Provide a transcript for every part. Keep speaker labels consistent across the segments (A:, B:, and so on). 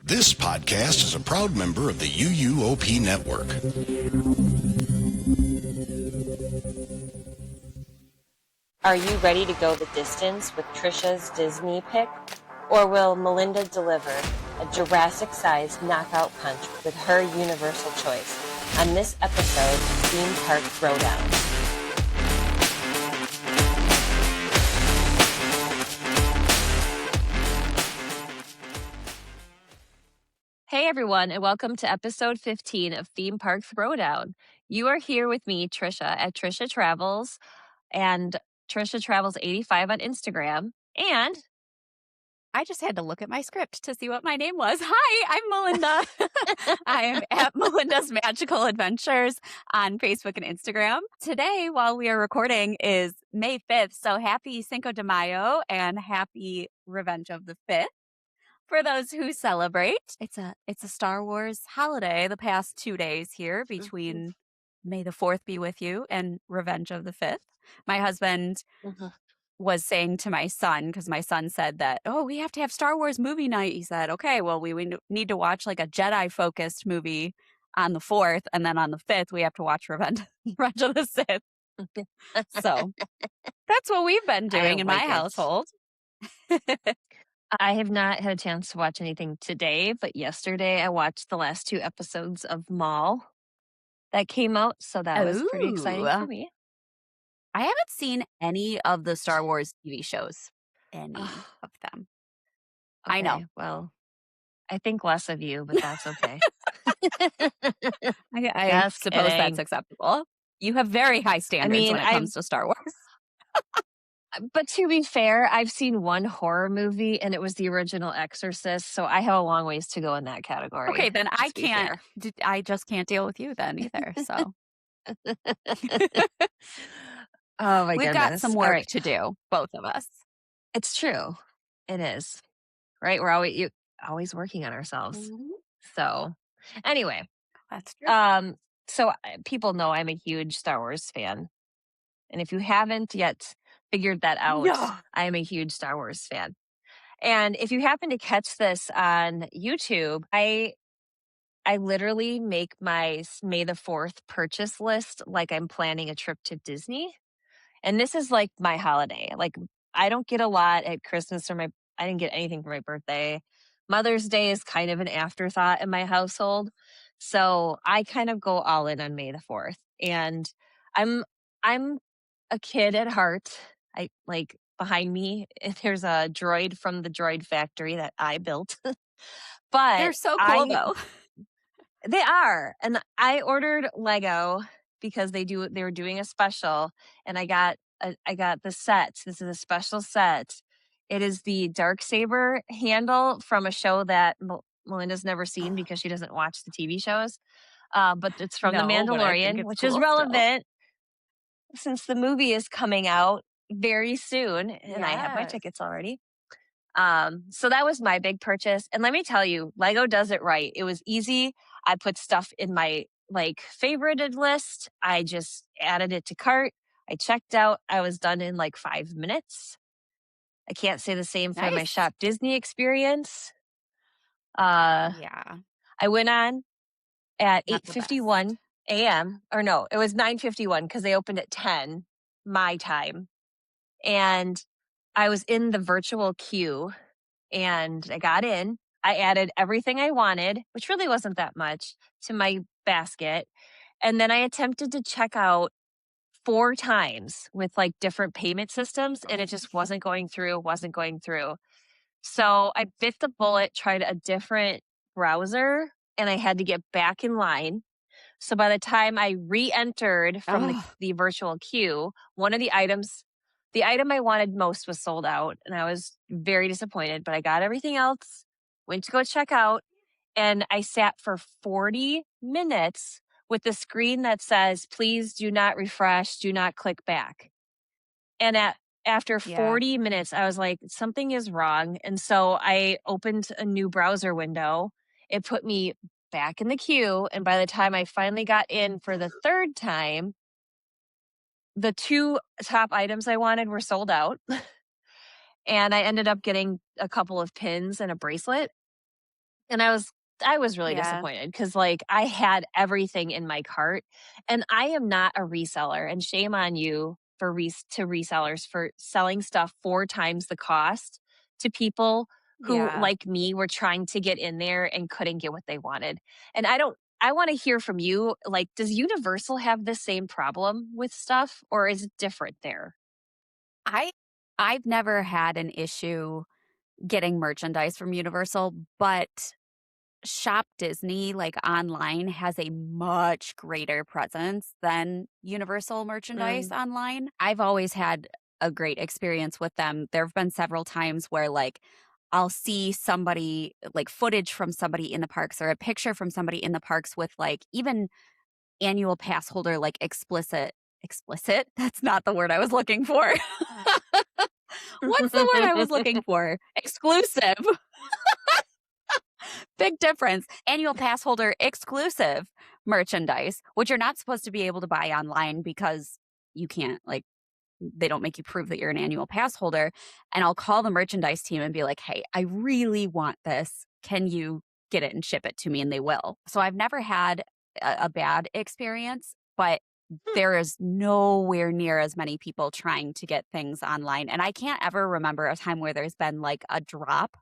A: This podcast is a proud member of the UUOP Network.
B: Are you ready to go the distance with Trisha's Disney pick? Or will Melinda deliver a Jurassic-sized knockout punch with her universal choice on this episode of Theme Park Throwdown? Hey everyone, and welcome to episode 15 of Theme Park Throwdown. You are here with me, Trisha, at Trisha Travels, and Trisha Travels 85 on Instagram. And
C: I just had to look at my script to see what my name was. Hi, I'm Melinda. I am at Melinda's Magical Adventures on Facebook and Instagram. Today, while we are recording, is May 5th. So happy Cinco de Mayo and happy Revenge of the 5th. For those who celebrate, it's a Star Wars holiday the past 2 days here between May the 4th be with you and Revenge of the 5th. My husband was saying to my son, because my son said that, we have to have Star Wars movie night. He said, okay, well, we need to watch like a Jedi-focused movie on the 4th, and then on the 5th, we have to watch Revenge of the Sith. So that's what we've been doing in my household.
B: I have not had a chance to watch anything today, but yesterday I watched the last 2 episodes of Mall that came out, so that was pretty exciting for me.
C: I haven't seen any of the Star Wars TV shows. Any of them.
B: Okay,
C: I know.
B: Well, I think less of you, but that's okay.
C: I suppose that's acceptable. You have very high standards when it comes to Star Wars.
B: But to be fair, I've seen one horror movie, and it was the original Exorcist, so I have a long ways to go in that category.
C: Okay, then I just can't deal with you then either, so.
B: Oh my goodness.
C: We've got some work to do, both of us.
B: It's true. It is. Right? We're always working on ourselves.
C: Mm-hmm.
B: So anyway.
C: That's true.
B: So people know I'm a huge Star Wars fan. And if you haven't yet figured that out, I am a huge Star Wars fan. And if you happen to catch this on YouTube, I literally make my May the 4th purchase list like I'm planning a trip to Disney. And this is like my holiday. Like I don't get a lot at Christmas I didn't get anything for my birthday. Mother's Day is kind of an afterthought in my household. So I kind of go all in on May the 4th. And I'm a kid at heart. I like behind me, there's a droid from the Droid Factory that I built. But
C: they're so cool though.
B: They are. And I ordered Lego because they were doing a special, and I got the set. This is a special set. It is the Darksaber handle from a show that Melinda's never seen because she doesn't watch the TV shows. But it's from The Mandalorian, which is relevant since the movie is coming out very soon, and I have my tickets already. So that was my big purchase. And let me tell you, Lego does it right. It was easy. I put stuff in my favorited list. I just added it to cart. I checked out. I was done in 5 minutes. I can't say the same for my Shop Disney experience. I went on at 8:51 a.m. Or no, it was 9:51 because they opened at 10 my time. And I was in the virtual queue, and I got in. I added everything I wanted, which really wasn't that much, to my basket. And then I attempted to check out 4 times with different payment systems, and it just wasn't going through. So I bit the bullet, tried a different browser, and I had to get back in line. So by the time I re-entered from the virtual queue, one of the item I wanted most was sold out, and I was very disappointed, but I got everything else, went to go check out, and I sat for 40 minutes with the screen that says, please do not refresh, do not click back. And after 40 minutes, I was like, something is wrong. And so I opened a new browser window. It put me back in the queue, and by the time I finally got in for the 3rd time, the 2 top items I wanted were sold out. And I ended up getting a couple of pins and a bracelet. And I was really
C: Yeah.
B: disappointed because, like, I had everything in my cart, and I am not a reseller, and shame on you for resellers for selling stuff 4 times the cost to people who,
C: Yeah.
B: like me, were trying to get in there and couldn't get what they wanted. And I wanna hear from you, like, does Universal have the same problem with stuff, or is it different there?
C: I I've never had an issue getting merchandise from Universal, but Shop Disney, like, online has a much greater presence than Universal merchandise
B: Mm,
C: online. I've always had a great experience with them. There've been several times where, like, I'll see somebody like, footage from somebody in the parks or a picture from somebody in the parks with, like, even annual pass holder, like, explicit? That's not the word I was looking for. What's the word I was looking for? Exclusive. Big difference. Annual pass holder exclusive merchandise, which you're not supposed to be able to buy online because you can't, like, they don't make you prove that you're an annual pass holder. And I'll call the merchandise team and be like, hey, I really want this. Can you get it and ship it to me? And they will. So I've never had a bad experience, but
B: hmm,
C: there is nowhere near as many people trying to get things online. And I can't ever remember a time where there's been like a drop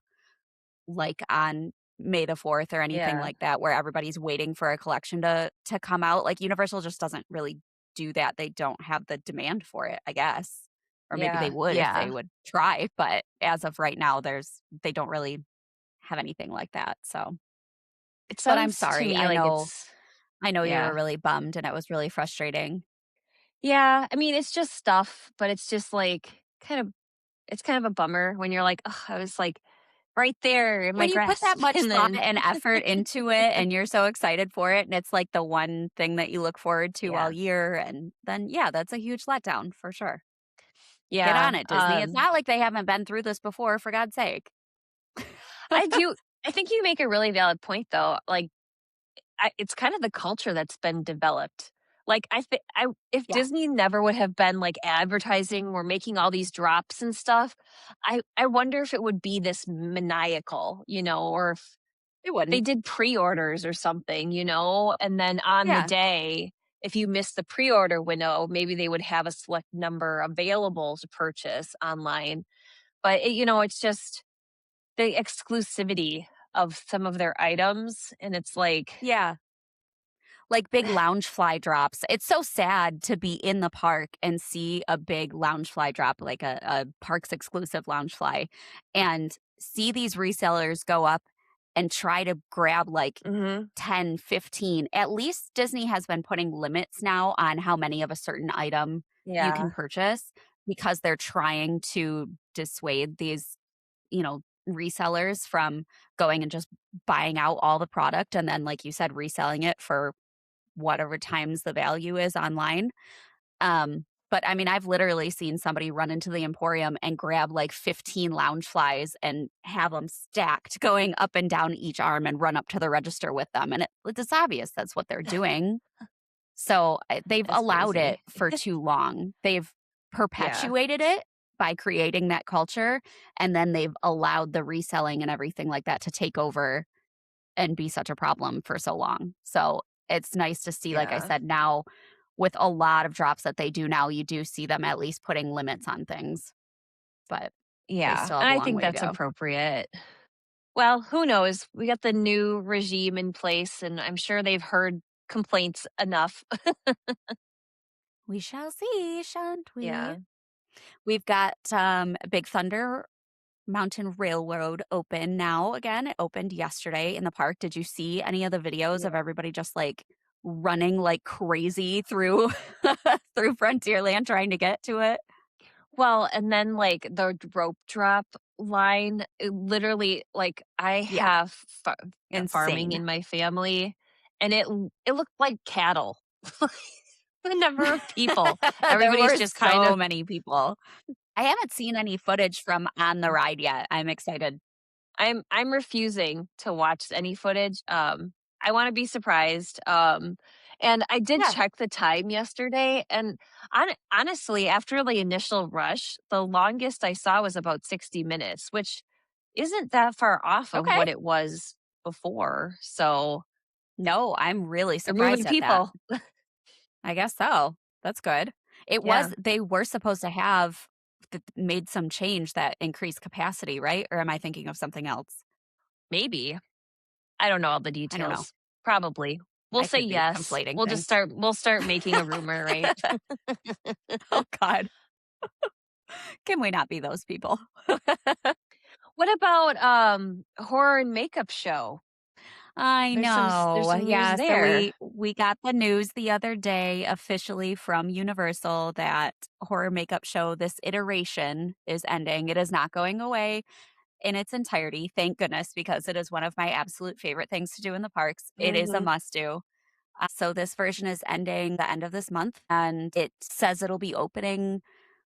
C: like on May the 4th or anything
B: yeah,
C: like that where everybody's waiting for a collection to come out. Like Universal just doesn't really do that. They don't have the demand for it, I guess. Or maybe they
B: yeah,
C: would if they
B: yeah.
C: would try, but as of right now they don't really have anything like that. So,
B: It
C: but I'm
B: sounds to
C: sorry.
B: me like it's
C: I know you were
B: yeah.
C: really bummed and it was really frustrating.
B: Yeah, I mean, it's just stuff, but it's just, like, it's kind of a bummer when you're like, "Ugh," I was, like, right there in my
C: When you put that
B: grasp,
C: much
B: and
C: thought
B: then
C: and effort into it and you're so excited for it and it's like the one thing that you look forward to all
B: yeah.
C: year and then yeah, that's a huge letdown for sure. Get on
B: Yeah,
C: it, Disney. It's not like they haven't been through this before, for God's sake.
B: I do I think you make a really valid point, though, like, it's kind of the culture that's been developed. Like, I if
C: Yeah,
B: Disney never would have been, like, advertising or making all these drops and stuff, I wonder if it would be this maniacal, or if
C: it
B: they
C: wouldn't.
B: did pre-orders or something, and then on the
C: Yeah,
B: day, if you missed the pre-order window, maybe they would have a select number available to purchase online. But it's just the exclusivity of some of their items, and it's like,
C: yeah. Like big lounge fly drops. It's so sad to be in the park and see a big lounge fly drop, like a parks exclusive lounge fly, and see these resellers go up and try to grab like
B: mhm,
C: 10, 15. At least Disney has been putting limits now on how many of a certain item you can
B: yeah,
C: purchase because they're trying to dissuade these, resellers from going and just buying out all the product and then, like you said, reselling it for whatever times the value is online. But I mean, I've literally seen somebody run into the Emporium and grab like 15 lounge flies and have them stacked going up and down each arm and run up to the register with them. And it's obvious that's what they're doing. So they've
B: that's
C: allowed it
B: crazy.
C: for too long. They've
B: Yeah,
C: perpetuated it by creating that culture. And then they've allowed the reselling and everything like that to take over and be such a problem for so long. So it's nice to see, like I
B: yeah,
C: said, now with a lot of drops that they do now, you do see them at least putting limits on things, but they
B: yeah,
C: still have
B: and
C: a
B: I
C: long
B: think
C: way to
B: that's
C: go.
B: appropriate. Well, who knows? We got the new regime in place, and I'm sure they've heard complaints enough.
C: We shall see, shan't we?
B: Yeah,
C: We've got Big Thunder Mountain Railroad open now again. It opened yesterday in the park. Did you see any of the videos of
B: yeah.
C: everybody just like running like crazy through through Frontierland trying to get to it?
B: Well, and then, like, the rope drop line, it literally, like, I
C: Yeah,
B: have farming
C: insane.
B: in my family, and it looked like cattle. The number of people.
C: There
B: Everybody's
C: were
B: just kind
C: so
B: of
C: many people. I haven't seen any footage from on the ride yet. I'm excited.
B: I'm refusing to watch any footage. I wanna be surprised, and I did
C: Yeah,
B: check the time yesterday, and honestly, after the initial rush, the longest I saw was about 60 minutes, which isn't that far off of
C: okay.
B: what it was before. So
C: No, I'm really
B: they're moving
C: surprised at that.
B: people.
C: I guess so. That's good.
B: Yeah,
C: They were supposed to have made some change that increased capacity, right? Or am I thinking of something else?
B: maybe. I don't know all the
C: I don't know.
B: details. Probably. We'll
C: I
B: say
C: could be
B: yes.
C: conflating things.
B: We'll start making a rumor, right?
C: Oh God. Can we not be those people?
B: What about horror and makeup show?
C: I
B: There's
C: know.
B: some news
C: Yeah, so
B: there.
C: we got the news the other day officially from Universal that horror makeup show this iteration is ending. It is not going away in its entirety, thank goodness, because it is one of my absolute favorite things to do in the parks. It is a
B: Mhm.
C: must do. So this version is ending the end of this month and it says it'll be opening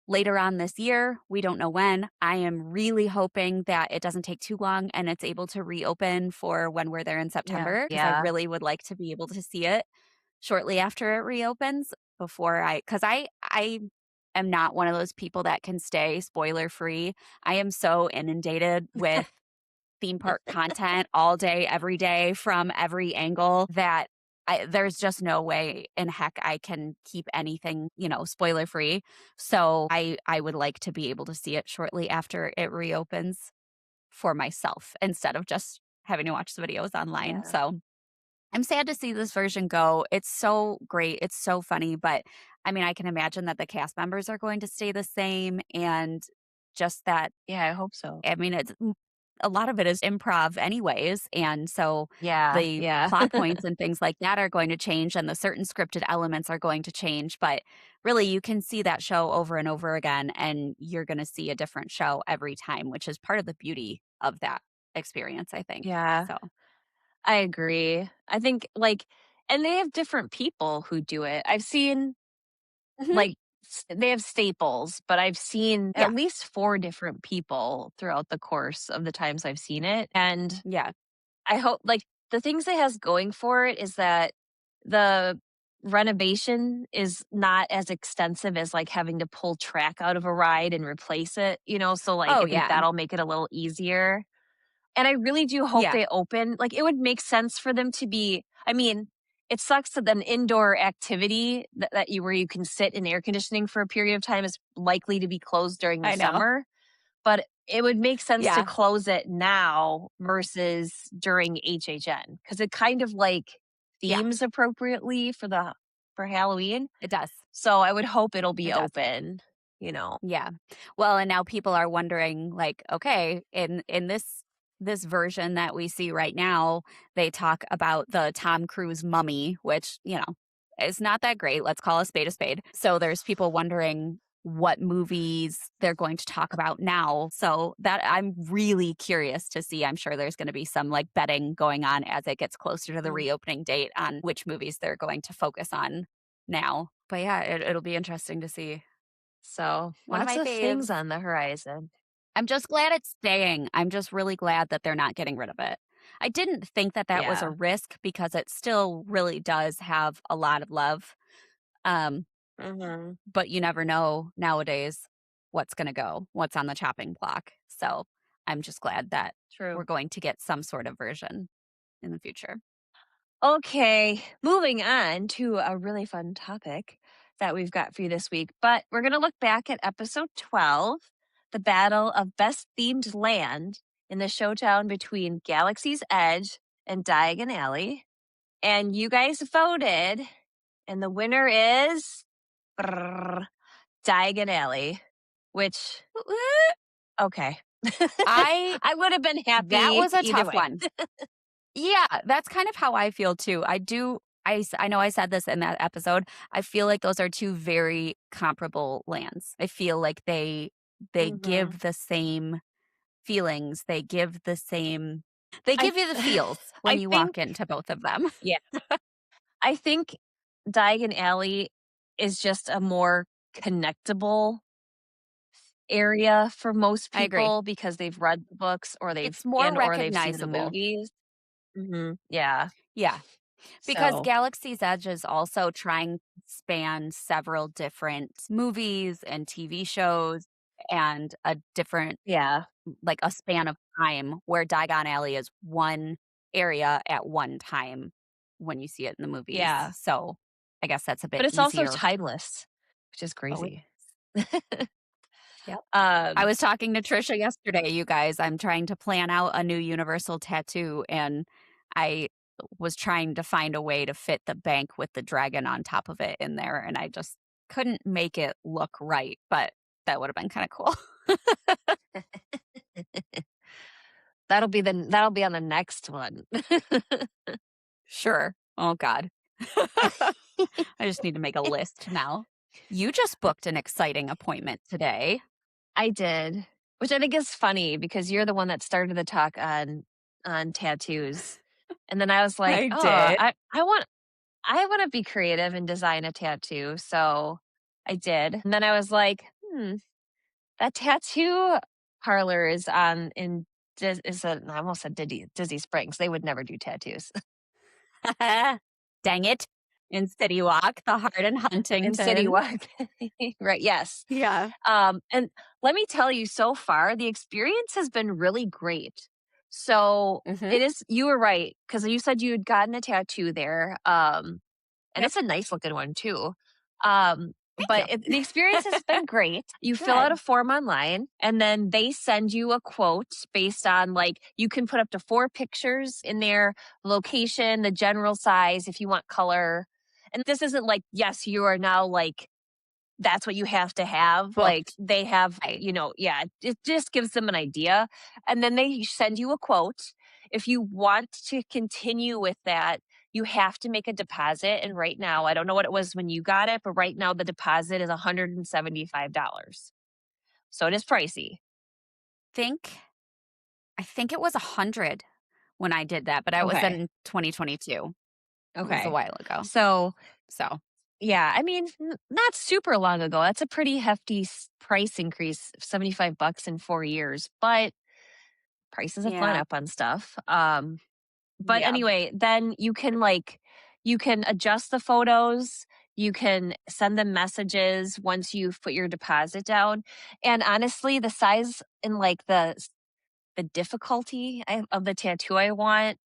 C: later on this year. We don't know when. I am really hoping that it doesn't take too long and it's able to reopen for when we're there in
B: Yeah.
C: September because I
B: Yeah.
C: really would like to be able to see it shortly after it reopens before I am not one of those people that can stay spoiler free. I am so inundated with theme park content all day, every day from every angle that there's just no way in heck I can keep anything, spoiler free. So I would like to be able to see it shortly after it reopens for myself instead of just having to watch the videos online.
B: Yeah.
C: So I'm sad to see this version go. It's so great. It's so funny, but I mean, I can imagine that the cast members are going to stay the same and just that
B: Yeah, I hope so.
C: I mean, a lot of it is improv anyways, and so
B: Yeah.
C: the
B: Yeah.
C: plot points and things like that are going to change and the certain scripted elements are going to change, but really you can see that show over and over again and you're going to see a different show every time, which is part of the beauty of that experience, I think.
B: Yeah.
C: So,
B: I agree. I think and they have different people who do it. I've seen
C: mhm,
B: like they have staples, but I've seen
C: yeah,
B: at least 4 different people throughout the course of the times I've seen it. And
C: yeah.
B: I hope the things it has going for it is that the renovation is not as extensive as having to pull track out of a ride and replace it, so
C: Oh,
B: I think
C: yeah.
B: that'll make it a little easier. And I really do hope
C: Yeah.
B: they open it would make sense for them to be I mean, it sucks that an indoor activity that you where you can sit in air conditioning for a period of time is likely to be closed during the
C: I know.
B: summer, but it would make sense to
C: Yeah.
B: close it now versus during HHN because it kind of
C: Yeah,
B: themes appropriately for Halloween.
C: it does.
B: So I would hope it'll be
C: It does.
B: open.
C: Yeah. Well, and now people are wondering like, okay, in this version that we see right now, they talk about the Tom Cruise mummy, which, is not that great. Let's call a spade a spade. So there's people wondering what movies they're going to talk about now. So that I'm really curious to see. I'm sure there's going to be some betting going on as it gets closer to the
B: Mm.
C: reopening date on which movies they're going to focus on now. But yeah, it'll be interesting to see.
B: So
C: One of
B: lots
C: my
B: of things
C: faves.
B: on the horizon.
C: I'm just glad it's staying. I'm just really glad that they're not getting rid of it. I didn't think that that was a
B: Yeah.
C: risk because it still really does have a lot of love. Um,
B: Hmm.
C: but you never know nowadays what's going to go, what's on the chopping block. So I'm just glad that we're
B: True.
C: going to get some sort of version in the future.
B: Okay, moving on to a really fun topic that we've got for you this week. But we're going to look back at episode 12, the battle of best themed land in the showdown between Galaxy's Edge and Diagon Alley. And you guys voted, and the winner is brrr, Diagon Alley, which, okay.
C: I,
B: I would have been
C: that
B: happy
C: was a
B: either
C: tough
B: way.
C: one. Yeah, that's kind of how I feel too. I know I said this in that episode. I feel like those are 2 very comparable lands. I feel like they
B: Hmm.
C: give the same feelings. They
B: I,
C: give you the feels when
B: I
C: you
B: think,
C: walk into both of them.
B: yeah. I think Diagon Alley is just a more connectable area for most
C: I agree.
B: people because they've read the books
C: It's more
B: or they've seen the
C: recognizable.
B: movies. Yeah.
C: Yeah, because
B: So,
C: Galaxy's Edge is also trying to span several different movies and TV shows and a different
B: yeah.
C: a span of time where Diagon Alley is one area at one time when you see it in the movies.
B: Yeah.
C: So I guess that's a bit
B: But it's also
C: easier.
B: timeless, which is
C: Oh, it
B: crazy.
C: Yep. I
B: Um,
C: was talking to Trisha yesterday, you guys. I'm trying to plan out a new universal tattoo, and I was trying to find a way to fit the bank with the dragon on top of it in there, and I just couldn't make it look right, but that would have been kind of cool.
B: that'll be on the next one.
C: Sure. Oh, God. I just need to make a list now. You just booked an exciting appointment today.
B: I did, which I think is funny because you're the one that started the talk on tattoos. And then I was like,
C: I
B: "Oh,
C: did.
B: I want to be creative and design a tattoo." So I did. And then I was like, that tattoo parlor is on in I almost said Disney Springs. They would never do tattoos.
C: Dang it. In City Walk, the Heart in
B: In City
C: Huntington.
B: Walk. Right, yes.
C: Yeah.
B: And let me tell you, so far, the experience has been really great. So
C: Mhm.
B: it is, you were right, because you said you had gotten a tattoo there. And
C: Yep.
B: it's a nice looking one too. Um,
C: Thank
B: but
C: you.
B: the experience has been great. You fill out a
C: Good.
B: form online and then they send you a quote based on like, you can put up to 4 pictures in there, location, the general size, if you want color. And this isn't like, yes, you are now like that's what you have to have. Like
C: Booked.
B: they have,
C: Right.
B: yeah, it just gives them an idea. And then they send you a quote. If you want to continue with that, you have to make a deposit. And right now, I don't know what it was when you got it, but right now the deposit is $175. So it is pricey.
C: Think I think it was 100 when I did that, but I was
B: Okay.
C: in 2022. It was a
B: Okay.
C: while ago.
B: So
C: So,
B: yeah, I mean, not super long ago. That's a pretty hefty price increase, $75 in 4 years, but prices have gone
C: yeah.
B: up on stuff. But
C: Yeah.
B: anyway, then you can adjust the photos, you can send them messages once you've put your deposit down. And honestly, the size and like the difficulty of the tattoo I want,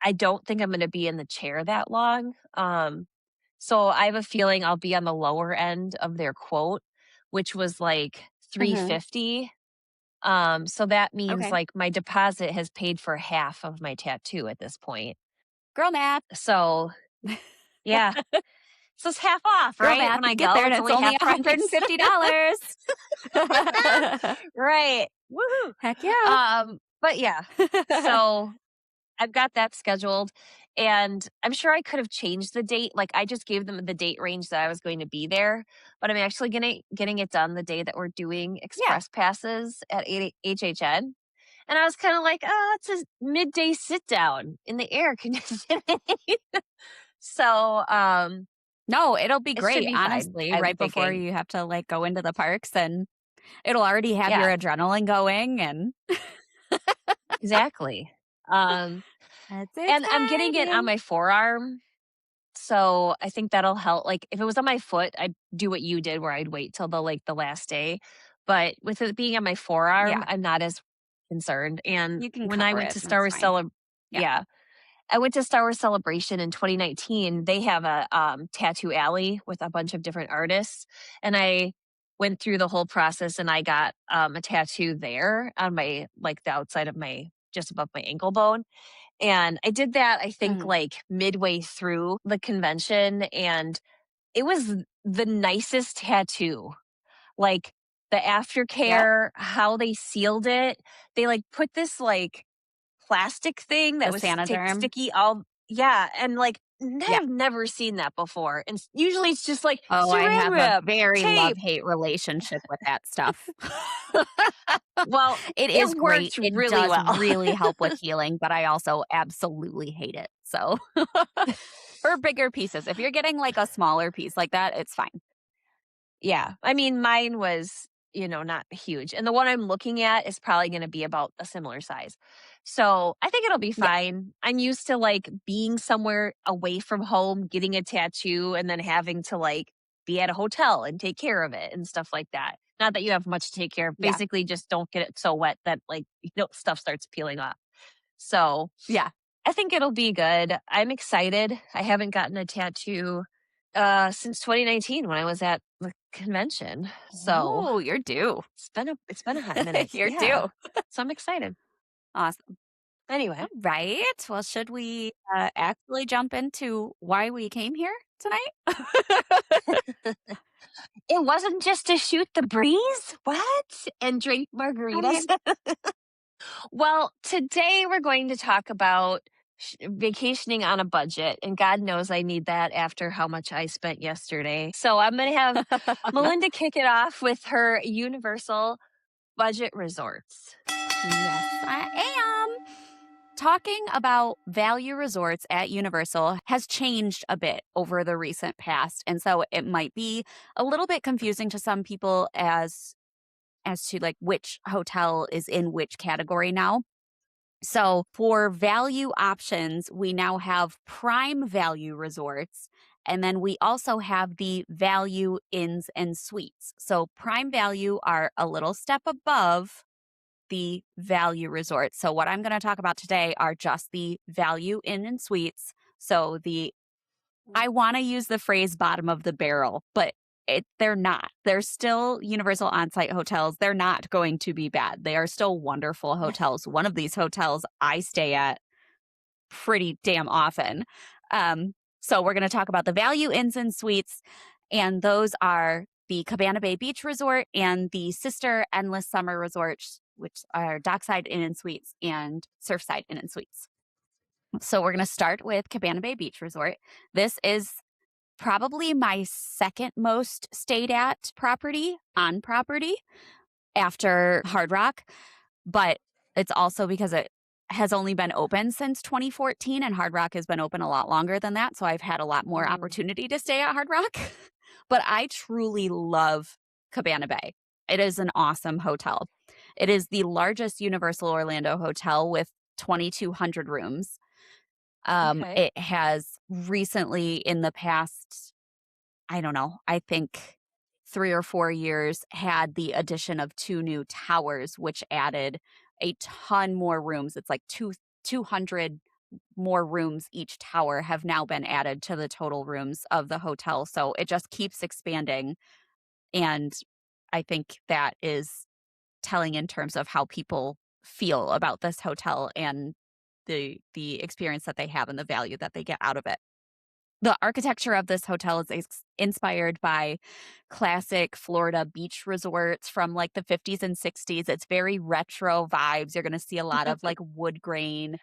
B: I don't think I'm going to be in the chair that long. So I have a feeling I'll be on the lower end of their quote, which was like
C: Mhm.
B: 350. So that means
C: Okay.
B: like my deposit has paid for half of my tattoo at this point.
C: Girl math.
B: So yeah, so it's half off,
C: Girl
B: right?
C: math.
B: When
C: You
B: I
C: get
B: go,
C: there and
B: it's
C: it's
B: only
C: only
B: half price.
C: $150.
B: Right. Woohoo.
C: Heck yeah.
B: But yeah, so I've got that scheduled and I'm sure I could have changed the date. Like I just gave them the date range that I was going to be there, but I'm actually getting it done the day that we're doing
C: Yeah.
B: express passes at HHN. And I was kind of like, oh, it's a midday sit down in the air conditioning. So
C: No, it'll be
B: it should
C: great,
B: be fine.
C: honestly,
B: I'm
C: right before
B: thinking.
C: you have to, like, go into the parks, and it'll already have your
B: Yeah,
C: adrenaline going, and
B: exactly. Um,
C: it's
B: and I'm getting it on
C: exciting.
B: my forearm. So I think that'll help. Like if it was on my foot, I'd do what you did where I'd wait till the last day. But with it being on my forearm,
C: Yeah,
B: I'm not as concerned. And
C: you can
B: when I
C: cover
B: went
C: it,
B: to Star
C: that's
B: Wars
C: fine. Yeah.
B: yeah, I went to Star Wars Celebration in 2019. They have a tattoo alley with a bunch of different artists, and I went through the whole process, and I got a tattoo there on my like the outside of my just above my ankle bone. And I did that, I think,
C: Mhm.
B: like midway through the convention, and it was the nicest tattoo. Like the
C: Yep,
B: aftercare, how they sealed it, they like put this like plastic thing
C: the
B: that was
C: Sanaderm.
B: sticky all yeah, and like
C: Yeah.
B: I've never seen that before. And usually it's just like
C: Oh, I
B: saran
C: have a
B: wrap,
C: very
B: tape.
C: love-hate relationship with that stuff.
B: Well,
C: It is
B: it
C: great,
B: worked
C: it
B: really
C: does
B: well.
C: really help with healing, but I also absolutely hate it, so for bigger pieces, if you're getting, like, a smaller piece like that, it's fine.
B: Yeah. I mean, mine was, not huge. And the one I'm looking at is probably going to be about a similar size. So I think it'll be
C: Yeah,
B: fine. I'm used to like being somewhere away from home, getting a tattoo, and then having to like be at a hotel and take care of it and stuff like that. Not that you have much to take care of.
C: yeah,
B: Basically, just don't get it so wet that like, stuff starts peeling off. So
C: yeah.
B: I think it'll be good. I'm excited. I haven't gotten a tattoo since 2019 when I was at the convention. So
C: Oh, you're due.
B: it's been a hot minute.
C: You're
B: Yeah.
C: due.
B: So I'm excited.
C: Awesome.
B: Anyway,
C: All right. Well, should we actually jump into why we came here tonight?
B: it wasn't just to shoot the breeze. What? And drink
C: I
B: margaritas.
C: mean,
B: Well, today we're going to talk about vacationing on a budget. And God knows I need that after how much I spent yesterday. So I'm going to have Melinda kick it off with her Universal budget resorts.
C: yes, I am. Talking about value resorts at Universal has changed a bit over the recent past. And so it might be a little bit confusing to some people as to like which hotel is in which category now. So for value options, we now have prime value resorts. And then we also have the value inns and suites. So prime value are a little step above the value resorts. So what I'm going to talk about today are just the value inn and suites. So I want to use the phrase bottom of the barrel, but they're not. They're still Universal on-site hotels. They're not going to be bad. They are still wonderful hotels. One of these hotels I stay at pretty damn often. So we're going to talk about the value inns and suites, and those are the Cabana Bay Beach Resort and the sister Endless Summer Resorts, which are Dockside Inn and Suites and Surfside Inn and Suites. So we're going to start with Cabana Bay Beach Resort. This is probably my second most stayed at property on property after Hard Rock, but it's also because it has only been open since 2014 and Hard Rock has been open a lot longer than that. So I've had a lot more opportunity to stay at Hard Rock, but I truly love Cabana Bay. It is an awesome hotel. It is the largest Universal Orlando hotel with 2,200 rooms.
B: Okay.
C: It has recently in the past, I don't know, I think 3 or 4 years had the addition of 2 new towers, which added a ton more rooms. It's like 200 more rooms each tower have now been added to the total rooms of the hotel. So it just keeps expanding. And I think that is telling in terms of how people feel about this hotel and the experience that they have and the value that they get out of it. The architecture of this hotel is inspired by classic Florida beach resorts from like the 50s and 60s. It's very retro vibes. You're going to see a lot of like wood grain,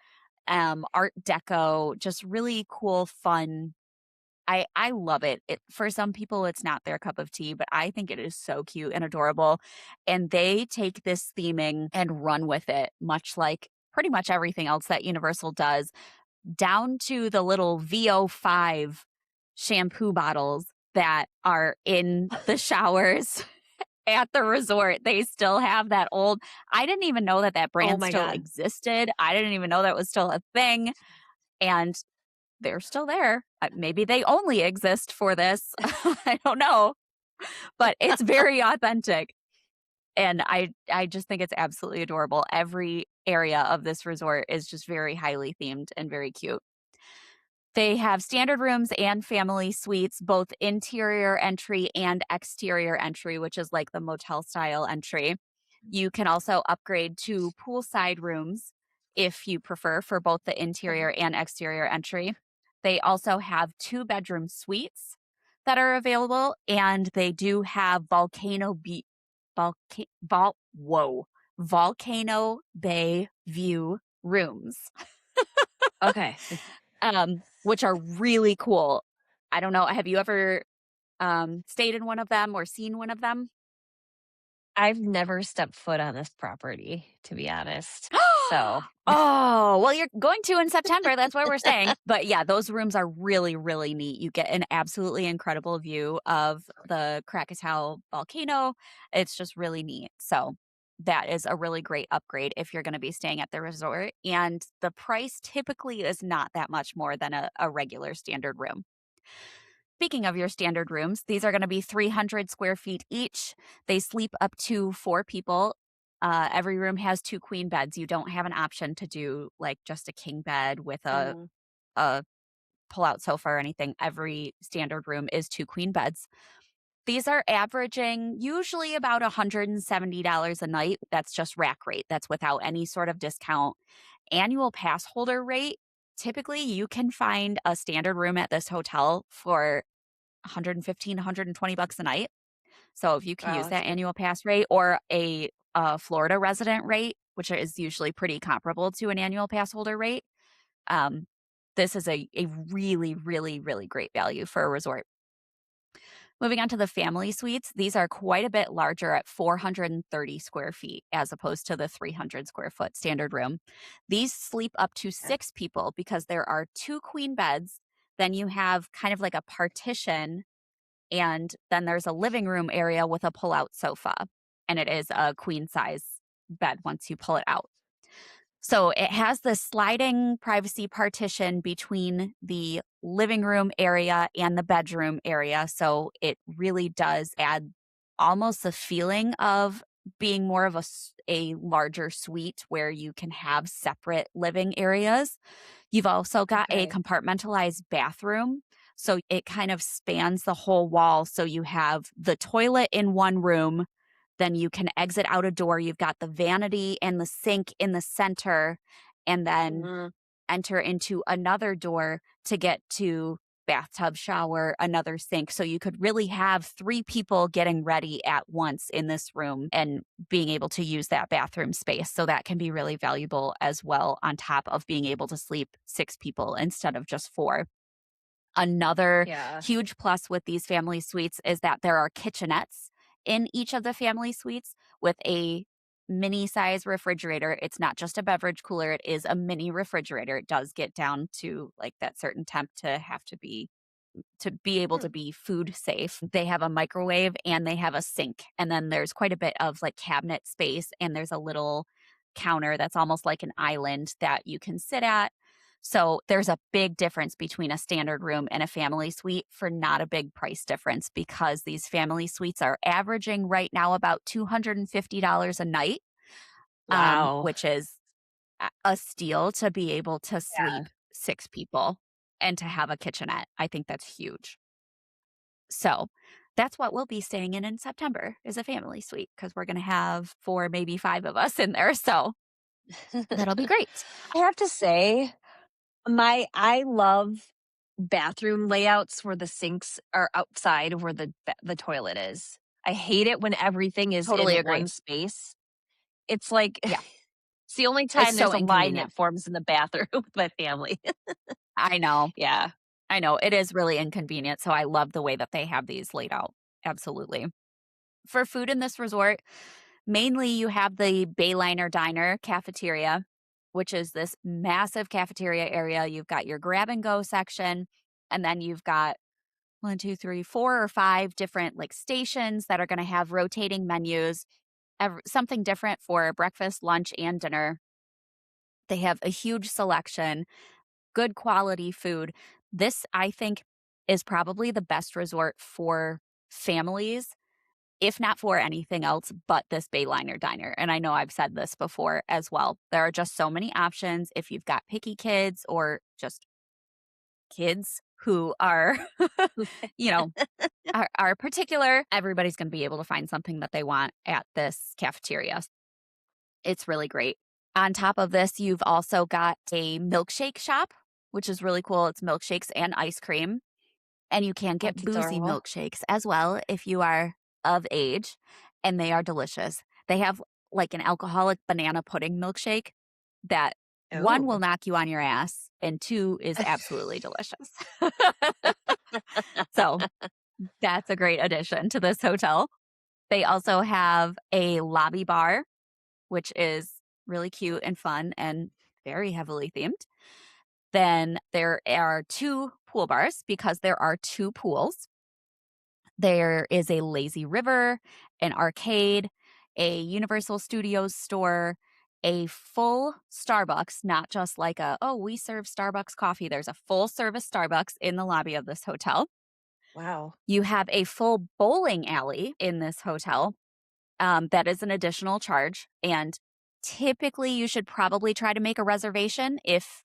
C: art deco, just really cool, fun. I love it. For some people, it's not their cup of tea, but I think it is so cute and adorable. And they take this theming and run with it, much like pretty much everything else that Universal does, down to the little VO5 shampoo bottles that are in the showers at the resort. They still have that old, I didn't even know that brand
B: my
C: still
B: God.
C: existed. I didn't even know that was still a thing. And they're still there. Maybe they only exist for this. I don't know. But it's very authentic. And I just think it's absolutely adorable. Every area of this resort is just very highly themed and very cute. They have standard rooms and family suites, both interior entry and exterior entry, which is like the motel style entry. You can also upgrade to poolside rooms if you prefer for both the interior and exterior entry. They also have 2-bedroom suites that are available, and they do have Volcano Bay view rooms.
B: Okay.
C: Which are really cool. I don't know. Have you ever stayed in one of them or seen one of them?
B: I've never stepped foot on this property, to be honest. So,
C: Oh, well, you're going to in September. That's where we're staying. But yeah, those rooms are really, really neat. You get an absolutely incredible view of the Krakatoa volcano. It's just really neat. So that is a really great upgrade if you're going to be staying at the resort. And the price typically is not that much more than a regular standard room. Speaking of your standard rooms, these are going to be 300 square feet each. They sleep up to 4 people. Every room has 2 queen beds. You don't have an option to do, like, just a king bed with a pull-out sofa or anything. Every standard room is 2 queen beds. These are averaging usually about $170 a night. That's just rack rate. That's without any sort of discount. Annual pass holder rate, typically you can find a standard room at this hotel for 115, $120 a night. So if you can
B: Wow,
C: use
B: that's
C: that
B: good.
C: annual pass rate or a Florida resident rate, which is usually pretty comparable to an annual pass holder rate, um, this is a really, really, really great value for a resort. Moving on to the family suites, these are quite a bit larger at 430 square feet as opposed to the 300 square foot standard room. These sleep up to
B: Okay.
C: 6 people because there are 2 queen beds. Then you have kind of like a partition, and then there's a living room area with a pull out sofa. And it is a queen size bed once you pull it out. So it has the sliding privacy partition between the living room area and the bedroom area. So it really does add almost the feeling of being more of a larger suite where you can have separate living areas. You've also got a
B: Okay.
C: compartmentalized bathroom. So it kind of spans the whole wall. So you have the toilet in one room, then you can exit out a door. You've got the vanity and the sink in the center, and then
B: Mhm.
C: enter into another door to get to bathtub, shower, another sink. So you could really have 3 people getting ready at once in this room and being able to use that bathroom space. So that can be really valuable as well, on top of being able to sleep 6 people instead of just 4. Another
B: Yeah.
C: huge plus with these family suites is that there are kitchenettes in each of the family suites with a mini size refrigerator. It's not just a beverage cooler, it is a mini refrigerator. It does get down to like that certain temp to be able
B: Hmm.
C: to be food safe. They have a microwave and they have a sink. And then there's quite a bit of like cabinet space, and there's a little counter that's almost like an island that you can sit at. So there's a big difference between a standard room and a family suite for not a big price difference, because these family suites are averaging right now about $250 a night,
B: Wow.
C: which is a steal to be able to
B: Yeah.
C: sleep 6 people and to have a kitchenette. I think that's huge. So that's what we'll be staying in September, is a family suite, because we're going to have 4, maybe 5 of us in there. So that'll be great.
B: I have to say, I love bathroom layouts where the sinks are outside of where the toilet is. I hate it when everything is in
C: Totally agree.
B: one space. It's like
C: Yeah,
B: it's the only
C: it's
B: time
C: so
B: there's a line
C: inconvenient.
B: that forms in the bathroom with my family.
C: I know.
B: Yeah.
C: I know. It is really inconvenient. So I love the way that they have these laid out. Absolutely. For food in this resort, mainly you have the Bayliner Diner cafeteria, which is this massive cafeteria area. You've got your grab and go section, and then you've got 1, 2, 3, 4 or 5 different like stations that are going to have rotating menus, something different for breakfast, lunch, and dinner. They have a huge selection, good quality food. This, I think, is probably the best resort for families, if not for anything else but this Bayliner Diner. And I know I've said this before as well. There are just so many options if you've got picky kids or just kids who are, you know, are particular. Everybody's going to be able to find something that they want at this cafeteria. It's really great. On top of this, you've also got a milkshake shop, which is really cool. It's milkshakes and ice cream. And you can get
B: That's
C: boozy
B: adorable.
C: milkshakes as well if you are of age, and they are delicious. They have like an alcoholic banana pudding milkshake that, 1, will
B: Oh.
C: knock you on your ass, and 2 is absolutely delicious. So that's a great addition to this hotel. They also have a lobby bar, which is really cute and fun and very heavily themed. Then there are 2 pool bars because there are 2 pools. There is a lazy river, an arcade, a Universal Studios store, a full Starbucks, not just like oh, we serve Starbucks coffee. There's a full service Starbucks in the lobby of this hotel.
B: Wow.
C: You have a full bowling alley in this hotel. That is an additional charge. And typically, you should probably try to make a reservation if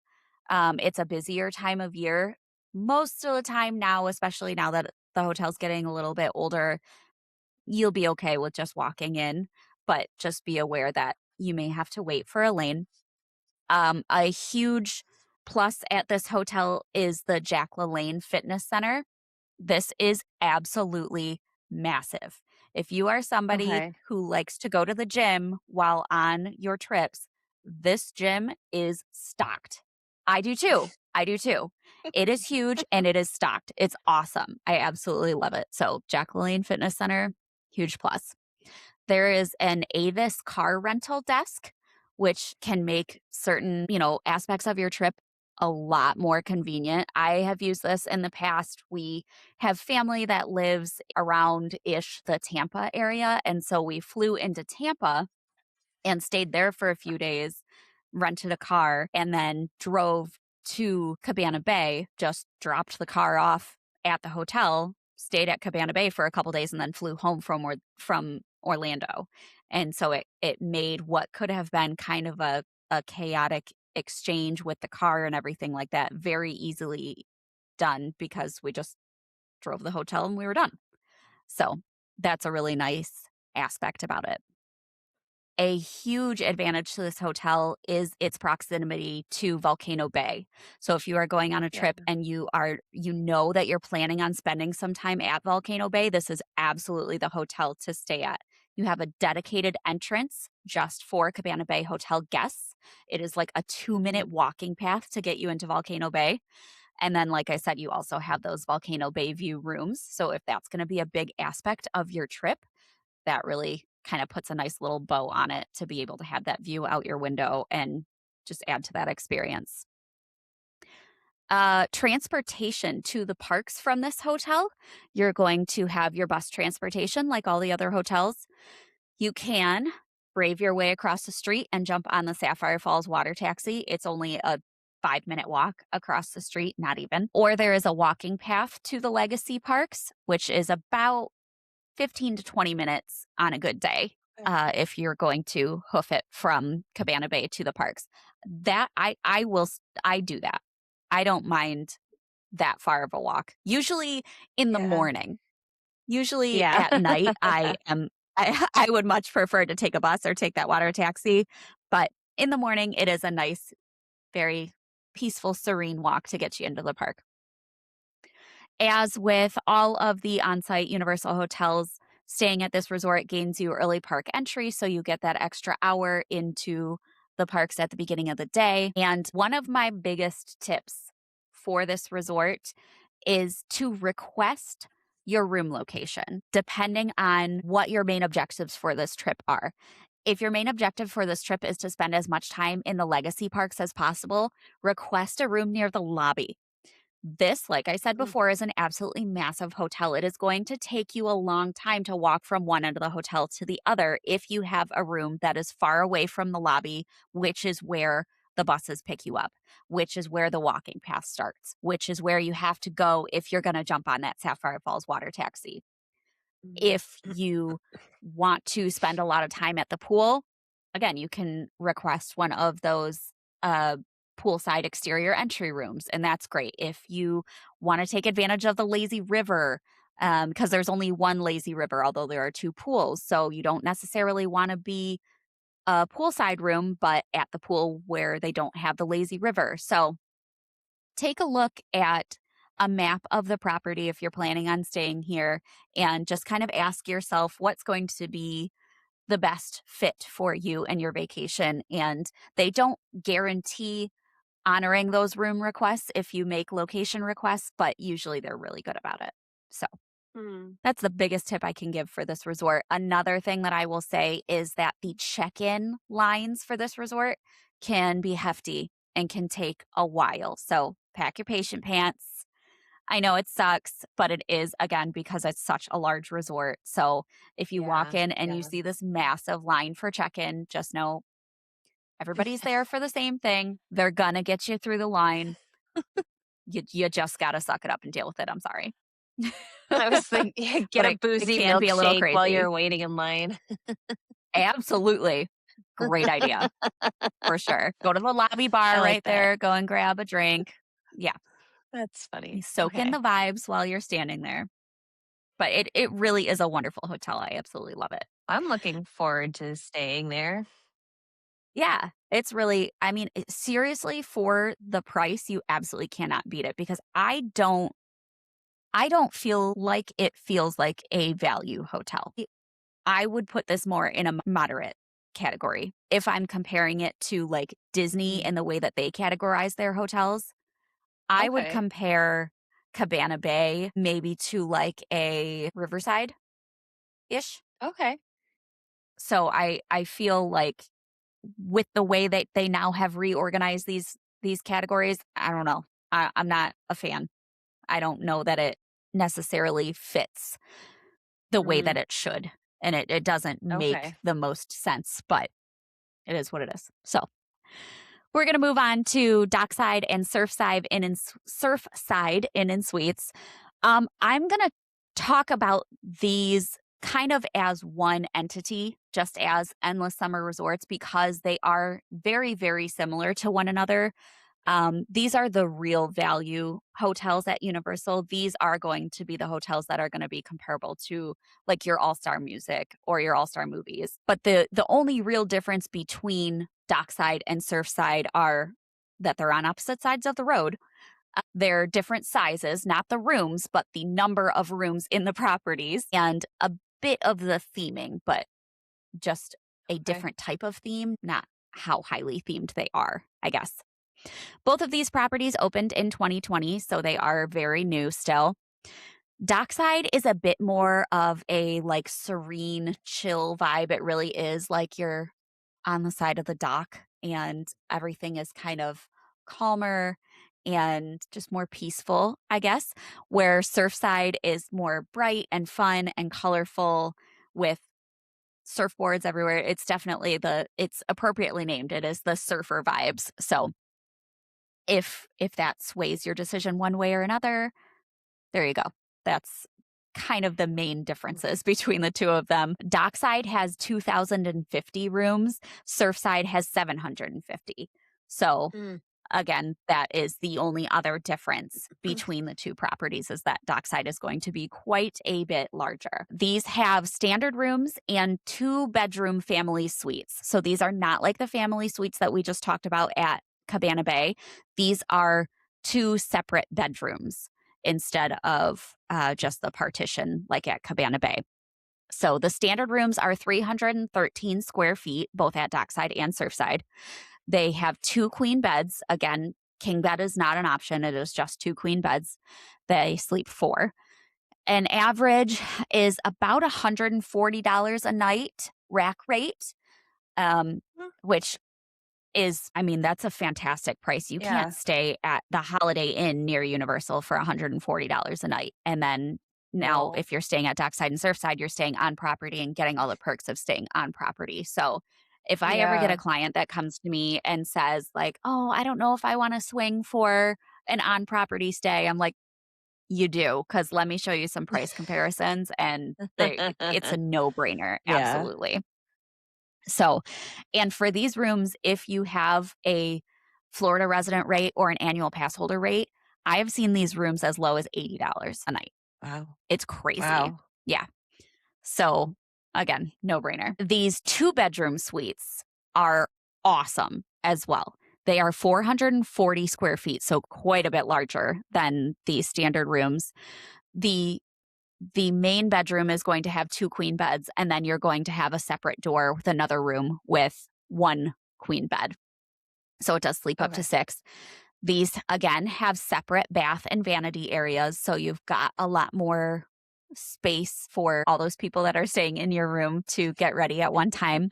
C: it's a busier time of year. Most of the time now, especially now that the hotel's getting a little bit older, you'll be okay with just walking in, but just be aware that you may have to wait for a lane. A huge plus at this hotel is the Jack LaLanne Fitness Center. This is absolutely massive. If you are somebody
B: Okay.
C: who likes to go to the gym while on your trips, this gym is stocked. I do too. I do too. It is huge and it is stocked. It's awesome. I absolutely love it. So, Jack LaLanne Fitness Center, huge plus. There is an Avis car rental desk, which can make certain, aspects of your trip a lot more convenient. I have used this in the past. We have family that lives around ish the Tampa area. And so we flew into Tampa and stayed there for a few days, rented a car, and then drove to Cabana Bay, just dropped the car off at the hotel, stayed at Cabana Bay for a couple days, and then flew home from Orlando. And so it made what could have been kind of a chaotic exchange with the car and everything like that very easily done because we just drove the hotel and we were done. So that's a really nice aspect about it. A huge advantage to this hotel is its proximity to Volcano Bay. So if you are going on a
B: Yeah.
C: trip and you know that you're planning on spending some time at Volcano Bay, this is absolutely the hotel to stay at. You have a dedicated entrance just for Cabana Bay hotel guests. It is like a 2-minute walking path to get you into Volcano Bay. And then, like I said, you also have those Volcano Bay view rooms. So if that's going to be a big aspect of your trip, that really kind of puts a nice little bow on it to be able to have that view out your window and just add to that experience. Transportation to the parks from this hotel, you're going to have your bus transportation like all the other hotels. You can brave your way across the street and jump on the Sapphire Falls water taxi. It's only a 5-minute walk across the street, not even. Or there is a walking path to the Legacy Parks, which is about 15 to 20 minutes on a good day if you're going to hoof it from Cabana Bay to the parks. That I do that. I don't mind that far of a walk. Usually in the
B: Yeah.
C: morning. Usually
B: Yeah.
C: at night I would much prefer to take a bus or take that water taxi, but in the morning it is a nice, very peaceful, serene walk to get you into the park. As with all of the on-site Universal hotels, staying at this resort gains you early park entry, so you get that extra hour into the parks at the beginning of the day. And one of my biggest tips for this resort is to request your room location, depending on what your main objectives for this trip are. If your main objective for this trip is to spend as much time in the legacy parks as possible, request a room near the lobby. This, like I said before, is an absolutely massive hotel. It is going to take you a long time to walk from one end of the hotel to the other if you have a room that is far away from the lobby, which is where the buses pick you up, which is where the walking path starts, which is where you have to go if you're going to jump on that Sapphire Falls water taxi. If you want to spend a lot of time at the pool, again, you can request one of those poolside exterior entry rooms, and that's great. If you want to take advantage of the lazy river, because there's only one lazy river, although there are two pools, so you don't necessarily want to be a poolside room, but at the pool where they don't have the lazy river. So take a look at a map of the property if you're planning on staying here and just kind of ask yourself what's going to be the best fit for you and your vacation. And they don't guarantee honoring those room requests if you make location requests, but usually they're really good about it. So that's the biggest tip I can give for this resort. Another thing that I will say is that the check-in lines for this resort can be hefty and can take a while. So pack your patient pants. I know it sucks, but it is, again, because it's such a large resort. So if you walk in and you see this massive line for check-in, just know everybody's there for the same thing. They're gonna get you through the line. You just gotta suck it up and deal with it. I'm sorry.
B: I was thinking, get
C: But
B: a
C: it
B: boozy
C: can be a little
B: milkshake while
C: crazy.
B: you're waiting in line.
C: Absolutely. Great idea for sure. Go to the lobby
B: I
C: bar
B: like
C: right
B: that.
C: there, go and grab a drink. Yeah.
B: That's
C: You
B: funny.
C: soak in
B: Okay.
C: the vibes while you're standing there. But it really is a wonderful hotel. I absolutely love it.
B: I'm looking forward to staying there.
C: Yeah, it's really, I mean, seriously, for the price, you absolutely cannot beat it because I don't feel like it feels like a value hotel. I would put this more in a moderate category. If I'm comparing it to like Disney
B: Mhm.
C: and the way that they categorize their hotels, I would
B: Okay.
C: compare Cabana Bay maybe to like a Riverside ish.
B: Okay.
C: So I feel like with the way that they now have reorganized these categories, I don't know. I'm not a fan. I don't know that it necessarily fits the way that
B: Mm,
C: it should. And it doesn't make
B: okay.
C: the most sense, but it is what it is. So we're going to move on to Dockside and Surfside Inn and Suites. I'm going to talk about these kind of as one entity, just as Endless Summer Resorts, because they are very, very similar to one another. These are the real value hotels at Universal. These are going to be the hotels that are going to be comparable to like your All-Star Music or your All-Star Movies. But the only real difference between Dockside and Surfside are that they're on opposite sides of the road. They're different sizes, not the rooms, but the number of rooms in the properties and a bit of the theming, but just a
B: Okay.
C: different type of theme, not how highly themed they are, I guess. Both of these properties opened in 2020, so they are very new still. Dockside is a bit more of a like serene, chill vibe. It really is like you're on the side of the dock and everything is kind of calmer and just more peaceful, I guess. Where Surfside is more bright and fun and colorful with surfboards everywhere. It's definitely it's appropriately named. It is the surfer vibes. So if that sways your decision one way or another, there you go. That's kind of the main differences between the two of them. Dockside has 2,050 rooms, Surfside has 750. So
B: Mm,
C: again, that is the only other difference between the two properties is that Dockside is going to be quite a bit larger. These have standard rooms and 2-bedroom family suites. So these are not like the family suites that we just talked about at Cabana Bay. These are 2 separate bedrooms instead of just the partition like at Cabana Bay. So the standard rooms are 313 square feet, both at Dockside and Surfside. They have 2 queen beds. Again, king bed is not an option. It is just 2 queen beds. They sleep 4. An average is about $140 a night rack rate,
B: mm,
C: which is, I mean, that's a fantastic price. You can't
B: yeah.
C: stay at the Holiday Inn near Universal for $140 a night. And then now,
B: No.
C: if you're staying at Dockside and Surfside, you're staying on property and getting all the perks of staying on property. So if I ever get a
B: Yeah.
C: client that comes to me and says, like, oh, I don't know if I want to swing for an on property stay, I'm like, you do, because let me show you some price comparisons. And it's a no brainer.
B: Yeah.
C: Absolutely. So, and for these rooms, if you have a Florida resident rate or an annual pass holder rate, I have seen these rooms as low as $80 a night.
B: Wow.
C: It's crazy.
B: Wow.
C: Yeah. So, again, no brainer. These 2-bedroom suites are awesome as well. They are 440 square feet, so quite a bit larger than the standard rooms. The the main bedroom is going to have 2 queen beds, and then you're going to have a separate door with another room with 1 queen bed. So it does sleep up to
B: Okay.
C: 6. These, again, have separate bath and vanity areas. So you've got a lot more space for all those people that are staying in your room to get ready at one time.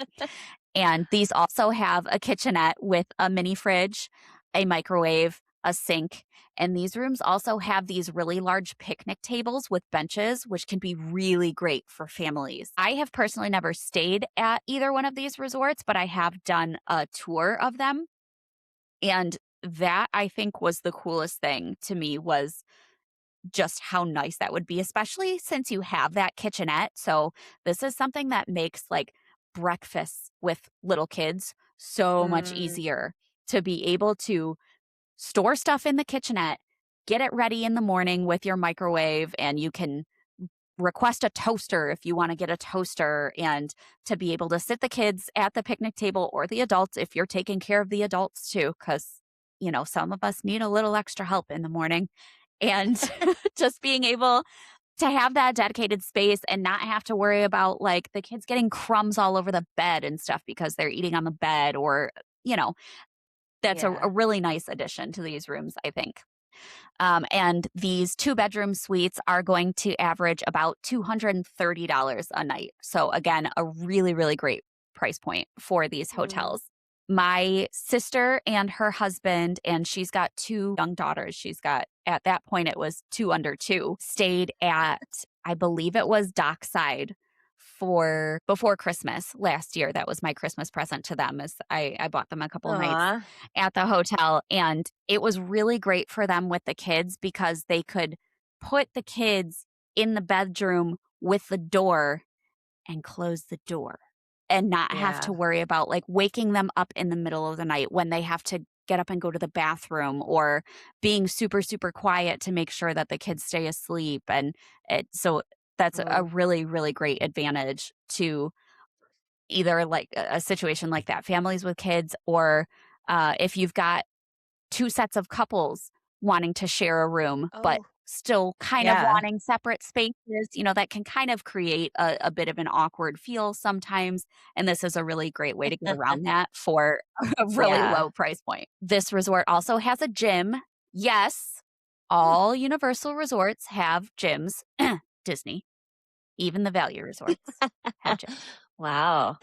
C: And these also have a kitchenette with a mini fridge, a microwave, a sink. And these rooms also have these really large picnic tables with benches, which can be really great for families. I have personally never stayed at either one of these resorts, but I have done a tour of them. And that I think was the coolest thing to me was just how nice that would be, especially since you have that kitchenette. So this is something that makes like breakfasts with little kids so much
B: Mm,
C: easier, to be able to store stuff in the kitchenette, get it ready in the morning with your microwave, and you can request a toaster if you want to get a toaster, and to be able to sit the kids at the picnic table, or the adults if you're taking care of the adults too, because, some of us need a little extra help in the morning. And just being able to have that dedicated space and not have to worry about like the kids getting crumbs all over the bed and stuff because they're eating on the bed, or, you know, that's a
B: yeah.
C: really nice addition to these rooms, I think. And these 2-bedroom suites are going to average about $230 a night. So, again, a really, really great price point for these
B: Mm.
C: hotels. My sister and her husband, and she's got 2 young daughters. She's got, at that point, it was 2 under 2, stayed at, I believe it was Dockside for before Christmas last year. That was my Christmas present to them, as I bought them a couple nights
B: Aw,
C: at the hotel. And it was really great for them with the kids because they could put the kids in the bedroom with the door and close the door, and not have
B: yeah.
C: to worry about like waking them up in the middle of the night when they have to get up and go to the bathroom, or being super, super quiet to make sure that the kids stay asleep. And so that's a
B: Mm.
C: really, really great advantage to either like a situation like that, families with kids, or if you've got 2 sets of couples wanting to share a room, but
B: Oh,
C: still kind of
B: yeah.
C: wanting separate spaces, that can kind of create a bit of an awkward feel sometimes. And this is a really great way to get around that for a really
B: Yeah.
C: low price point. This resort also has a gym. Yes, all Universal resorts have gyms. Disney, even the value resorts have gyms.
B: Wow,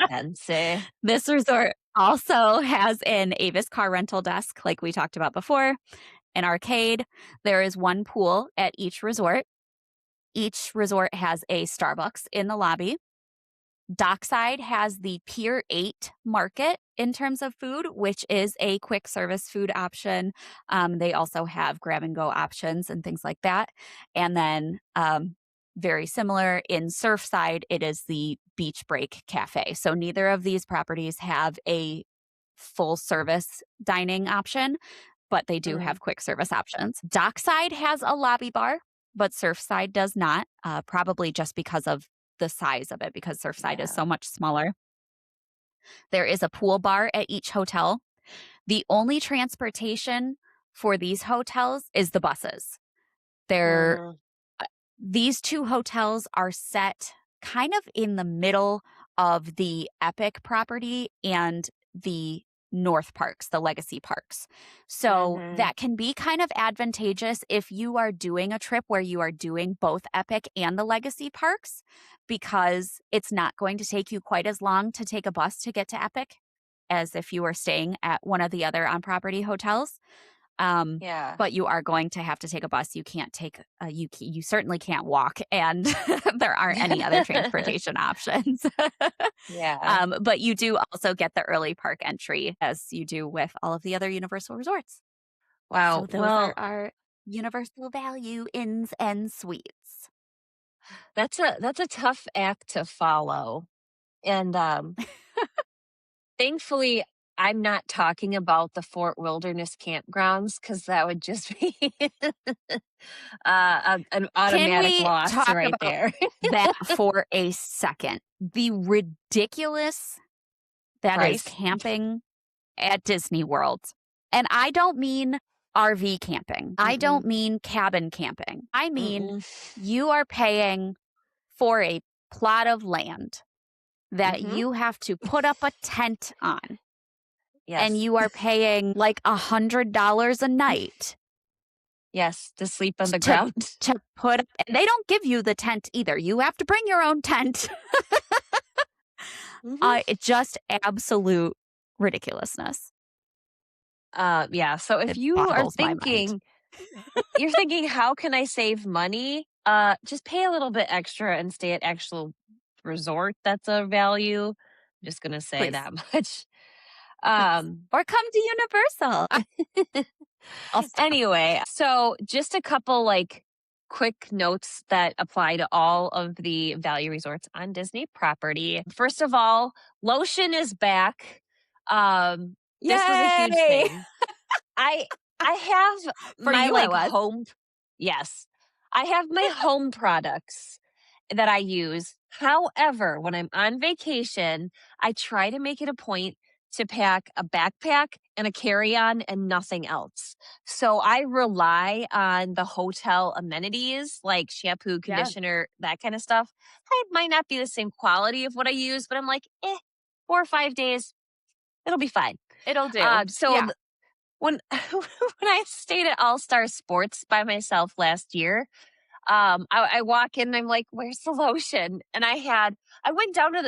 B: fancy.
C: This resort also has an Avis car rental desk, like we talked about before, an arcade. There is one pool at each resort. Each resort has a Starbucks in the lobby. Dockside has the Pier 8 market in terms of food, which is a quick service food option. They also have grab and go options and things like that. And then, very similar in Surfside, it is the Beach Break Cafe. So neither of these properties have a full service dining option, but they do
B: Mm,
C: have quick service options. Dockside has a lobby bar, but Surfside does not, probably just because of the size of it, because Surfside is
B: yeah.
C: so much smaller. There is a pool bar at each hotel. The only transportation for these hotels is the buses. They're
B: Mm,
C: These 2 hotels are set kind of in the middle of the Epic property and the North Parks, the Legacy Parks. So
B: mhm.
C: that can be kind of advantageous if you are doing a trip where you are doing both Epic and the Legacy Parks, because it's not going to take you quite as long to take a bus to get to Epic as if you were staying at one of the other on property hotels. Um,
B: Yeah.
C: but you are going to have to take a bus. You can't take you certainly can't walk, and there aren't any other transportation options.
B: Yeah.
C: But you do also get the early park entry, as you do with all of the other Universal resorts. So
B: Wow.
C: those are
B: Well,
C: our Universal value inns and suites.
B: that's a tough act to follow. And thankfully I'm not talking about the Fort Wilderness campgrounds because that would just be an
C: Can
B: automatic
C: we
B: loss
C: talk
B: right
C: about
B: there.
C: that for a second? The ridiculous that is
B: Price.
C: camping at Disney World. And I don't mean RV camping. I
B: Mm-mm,
C: don't mean cabin camping. I mean,
B: mm-mm.
C: you are paying for a plot of land that
B: Mhm.
C: you have to put up a tent on, and
B: Yes.
C: you are paying like $100 a night
B: Yes, to sleep on the
C: to
B: ground.
C: to put up, and they don't give you the tent either. You have to bring your own tent.
B: Mhm.
C: It just absolute ridiculousness.
B: Yeah, so if
C: It
B: you are
C: boggles my mind.
B: thinking you're thinking, "How can I save money?" Just pay a little bit extra and stay at actual resort that's a value. I'm just gonna say
C: Please.
B: that much.
C: Please.
B: Um,
C: Or come to Universal. I'll stop.
B: Anyway, so just a couple like quick notes that apply to all of the value resorts on Disney property. First of all, lotion is back. This was a huge
C: Yay!
B: thing. I I have
C: For
B: my
C: you, it
B: like
C: was.
B: home yes. I have my home products that I use. However, when I'm on vacation, I try to make it a point to pack a backpack and a carry-on and nothing else. So I rely on the hotel amenities like shampoo,
C: Yeah,
B: conditioner, that kind of stuff. It might not be the same quality of what I use, but I'm like, 4 or 5 days, it'll be fine.
C: it'll do.
B: So
C: Yeah.
B: when when I stayed at All Star Sports by myself last year, I walk in and I'm like, "Where's the lotion?" And I went down to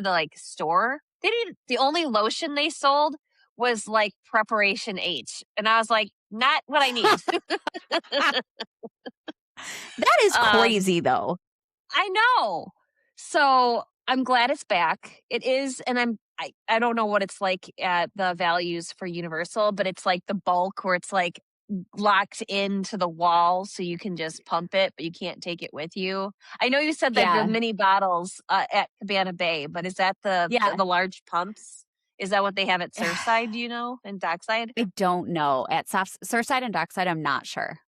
B: the like store. They didn't. The only lotion they sold was like Preparation H, and I was like, "Not what I need."
C: That is
B: um,
C: crazy, though.
B: I know. So I'm glad it's back. It is, and I don't know what it's like at the values for Universal, but it's like the bulk where it's like locked into the wall so you can just pump it, but you can't take it with you. I know you said that the
C: Yeah.
B: mini bottles at Cabana Bay, but is that
C: Yeah.
B: the large pumps? Is that what they have at Surfside? Do you know, and Dockside?
C: I don't know. At Surfside and Dockside, I'm not sure.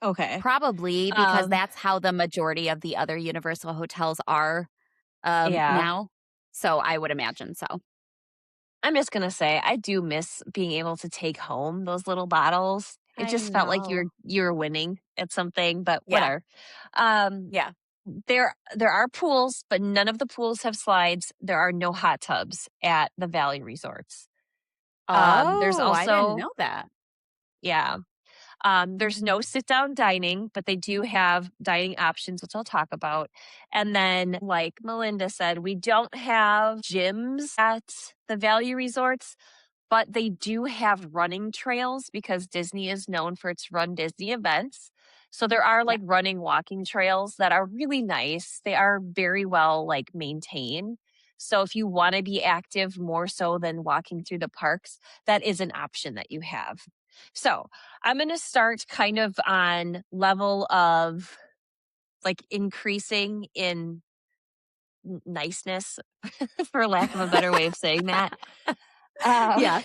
B: Okay.
C: Probably because
B: Um,
C: that's how the majority of the other Universal hotels are
B: yeah.
C: now. So I would imagine so.
B: I'm just gonna say I do miss being able to take home those little bottles. It
C: I
B: just felt like
C: know.
B: you're winning at something, but
C: Yeah.
B: whatever. Um,
C: Yeah.
B: there are pools, but none of the pools have slides. There are no hot tubs at the Valley resorts. There's
C: Oh, I didn't
B: also
C: know that.
B: yeah. There's no sit down dining, but they do have dining options, which I'll talk about. And then, like Melinda said, we don't have gyms at the value resorts, but they do have running trails because Disney is known for its Run Disney events. So there are
C: Yeah.
B: like running, walking trails that are really nice. They are very well like maintained. So if you want to be active more so than walking through the parks, that is an option that you have. So I'm going to start kind of on level of like increasing in niceness, for lack of a better way of saying that. Um,
C: Yeah.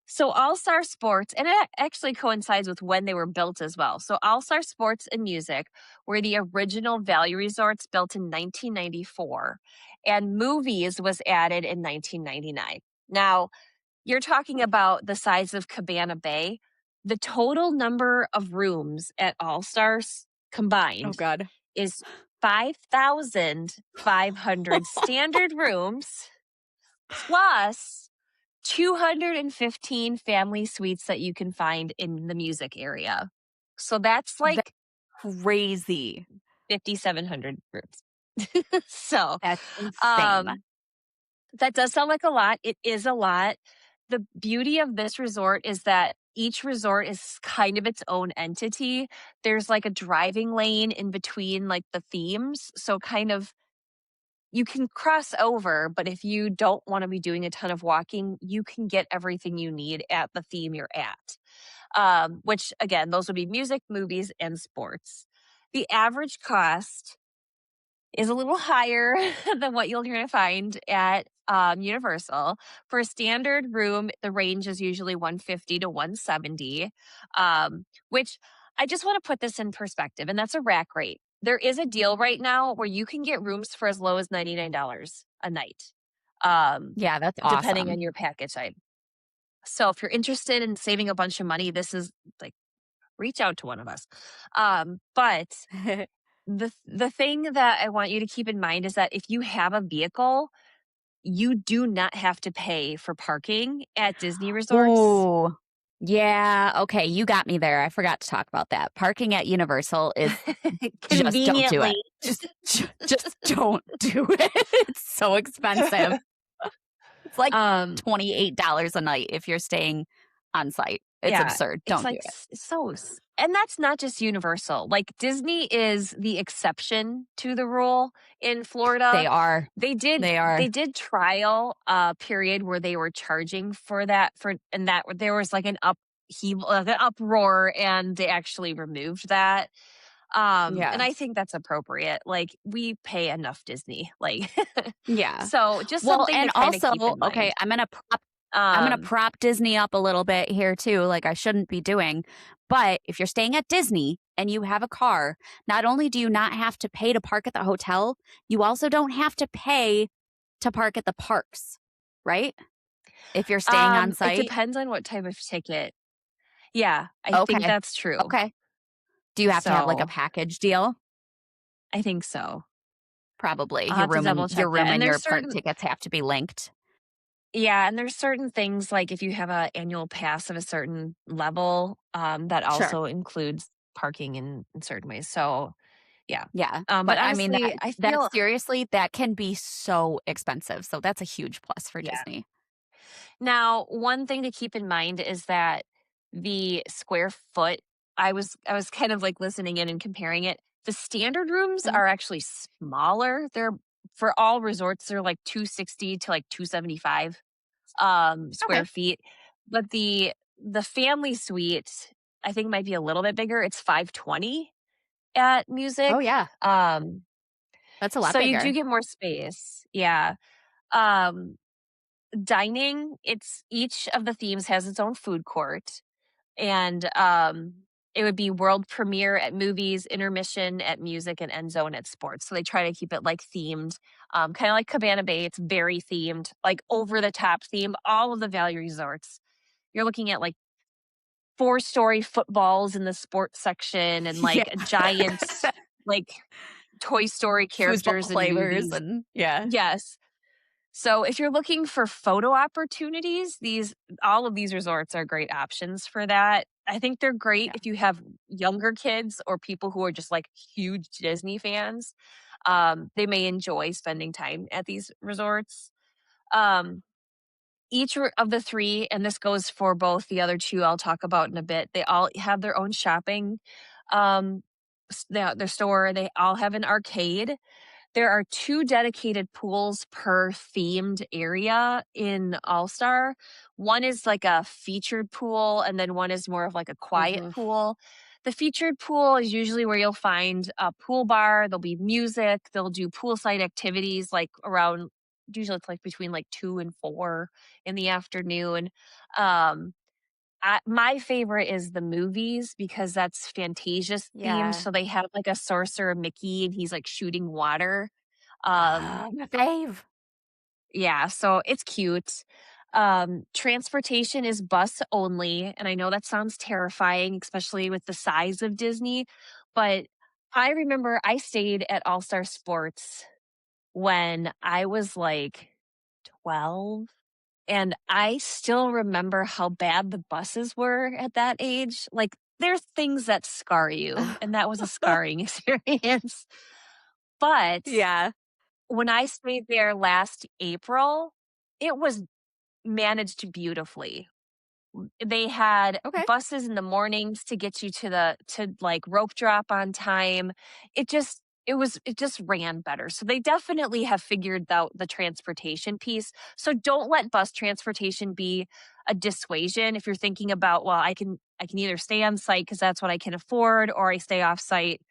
B: so All Star Sports, and it actually coincides with when they were built as well. So All Star Sports and Music were the original value resorts built in 1994, and Movies was added in 1999. Now, you're talking about the size of Cabana Bay. The total number of rooms at All Stars
C: Oh,
B: combined
C: God.
B: is 5,500 standard rooms plus 215 family suites that you can find in the music area. So that's
C: That's
B: like
C: crazy.
B: 5,700 rooms. So,
C: That's insane.
B: um, that does sound like a lot. It is a lot. The beauty of this resort is that each resort is kind of its own entity. There's like a driving lane in between like the themes. So kind of you can cross over, but if you don't want to be doing a ton of walking, you can get everything you need at the theme you're at. Which again, those would be music, movies, and sports. The average cost is a little higher than what you're going to find at Universal. For a standard room, the range is usually 150 to 170, which I just want to put this in perspective, and that's a rack rate. There is a deal right now where you can get rooms for as low as $99 a night, um,
C: Yeah, that's
B: depending on
C: awesome.
B: your package type. So if you're interested in saving a bunch of money, this is like reach out to one of us. But the thing that I want you to keep in mind is that if you have a vehicle, you do not have to pay for parking at Disney resorts.
C: Ooh. Yeah. Okay. You got me there. I forgot to talk about that. Parking at Universal is just don't do
B: Conveniently.
C: it. Just don't do it. It's so expensive. It's like
B: Um,
C: $28 a night if you're staying on site. It's
B: yeah,
C: absurd.
B: it's
C: Don't do
B: like
C: it.
B: and that's not just Universal. Like Disney is the exception to the rule in Florida.
C: They are. They
B: They
C: are.
B: did trial a period where they were charging for that and that there was like an up an uproar, and they actually removed that. And
C: Yeah.
B: I think that's appropriate. Like, we pay enough Disney, like,
C: Yeah.
B: so just
C: Well,
B: something to
C: and
B: kind of
C: also,
B: keep in
C: okay,
B: mind.
C: I'm gonna
B: Um,
C: prop Disney up a little bit here too, like I shouldn't be doing. But if you're staying at Disney and you have a car, not only do you not have to pay to park at the hotel, you also don't have to pay to park at the parks, right? If you're staying on
B: it
C: site.
B: depends on what type of ticket. Yeah, I think
C: Okay.
B: that's true.
C: Okay. Do you have to have like a
B: So
C: package deal?
B: I think so.
C: Probably.
B: I'll have to double check
C: Your
B: that.
C: room
B: And
C: and
B: there's
C: your park
B: certain
C: tickets have to be linked.
B: Yeah, and there's certain things like if you have a annual pass of a certain level, that
C: Sure.
B: also includes parking in certain ways. So yeah.
C: Yeah.
B: But
C: But I mean
B: honestly, I
C: that
B: feel
C: seriously, that can be so expensive. So that's a huge plus for
B: yeah.
C: Disney.
B: Now, one thing to keep in mind is that the square foot, I was kind of like listening in and comparing it. The standard rooms
C: Mhm.
B: are actually smaller. They're for all resorts, they're like 260 to like 275 square
C: Okay.
B: feet. But the family suite, I think might be a little bit bigger. It's 520 at
C: Oh
B: music.
C: yeah.
B: Um,
C: That's a lot
B: so you do
C: bigger.
B: get more space. Yeah. Um, dining, it's each of the themes has its own food court. And it would be world premiere at movies, intermission at music, and end zone at sports. So they try to keep it like themed, kind of like Cabana Bay. It's very themed, like over the top theme. All of the value resorts, you're looking at like 4-story footballs in the sports section and
C: Yeah.
B: like a giant, like Toy Story
C: Foosball
B: characters and
C: flavors
B: movies.
C: and yeah.
B: Yes. So if you're looking for photo opportunities, these all of these resorts are great options for that. I think they're great
C: Yeah.
B: if you have younger kids or people who are just like huge Disney fans. They may enjoy spending time at these resorts. Um, of the three, and this goes for both the other two I'll talk about in a bit, they all have their own shopping their store. They all have an arcade. There are 2 dedicated pools per themed area in All-Star. One is like a featured pool, and then one is more of like a quiet
C: Mhm.
B: pool. The featured pool is usually where you'll find a pool bar, there'll be music, they'll do poolside activities like around usually it's like between like 2 and 4 in the afternoon. Um, my favorite is the movies because that's Fantasia's themed,
C: Yeah.
B: so they have like a Sorcerer Mickey, and he's like shooting water. Um,
C: Ah, my fave.
B: yeah, so it's cute. Transportation is bus only, and I know that sounds terrifying, especially with the size of Disney, but I remember I stayed at All Star Sports when I was like 12, and I still remember how bad the buses were at that age. Like, there's things that scar you, and that was a scarring experience. But
C: Yeah.
B: when I stayed there last April, it was managed beautifully. They had
C: Okay.
B: buses in the mornings to get you to like rope drop on time. It just ran better. So they definitely have figured out the transportation piece. So don't let bus transportation be a dissuasion if you're thinking about, well, I can either stay on site because that's what I can afford, or I stay off site.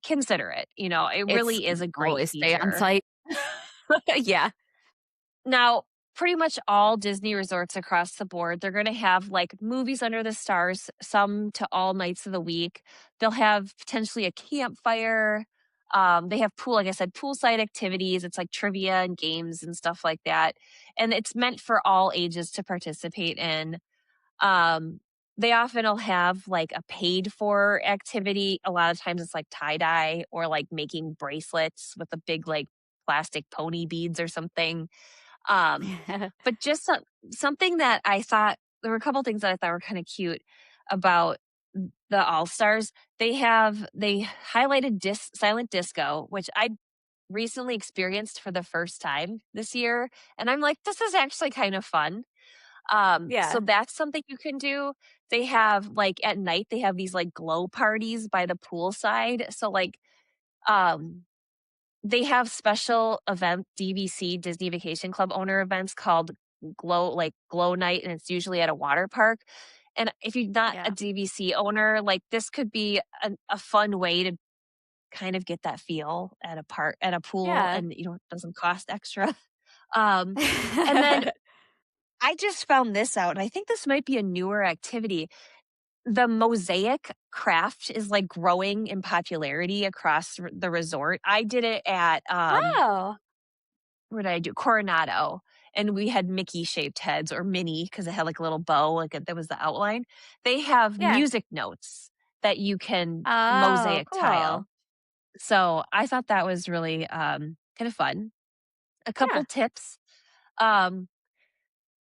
B: Consider it. It
C: It's
B: really is a great
C: always stay on
B: feature.
C: site. Yeah.
B: Now, pretty much all Disney resorts across the board, they're going to have like movies under the stars, some to all nights of the week. They'll have potentially a campfire. They have like I said, poolside activities. It's like trivia and games and stuff like that. And it's meant for all ages to participate in. Um, they often will have like a paid for activity. A lot of times it's like tie dye or like making bracelets with a big like plastic pony beads or something. um, but just something that I thought there were a couple things that I thought were kind of cute about the All Stars. They highlighted silent disco, which I recently experienced for the first time this year, and I'm like, this is actually kind of fun. So
C: Yeah.
B: that's something you can do. They have like at night they have these like glow parties by the poolside. So like um they have special event DVC, Disney Vacation Club owner events called Glow Night, and it's usually at a water park. And if you're not a
C: Yeah.
B: DVC owner, like this could be a fun way to kind of get that feel at a pool,
C: Yeah.
B: and it doesn't cost extra. Um, and then I just found this out, and I think this might be a newer activity. The mosaic craft is like growing in popularity across the resort. I did it at
C: Oh,
B: where did I do Coronado, and we had Mickey shaped heads, or Minnie, because it had like a little bow, like that was the outline. They have
C: yeah.
B: music notes that you can
C: Oh,
B: mosaic
C: cool.
B: tile. So I thought that was really kind of fun. A couple
C: Yeah.
B: tips. Um,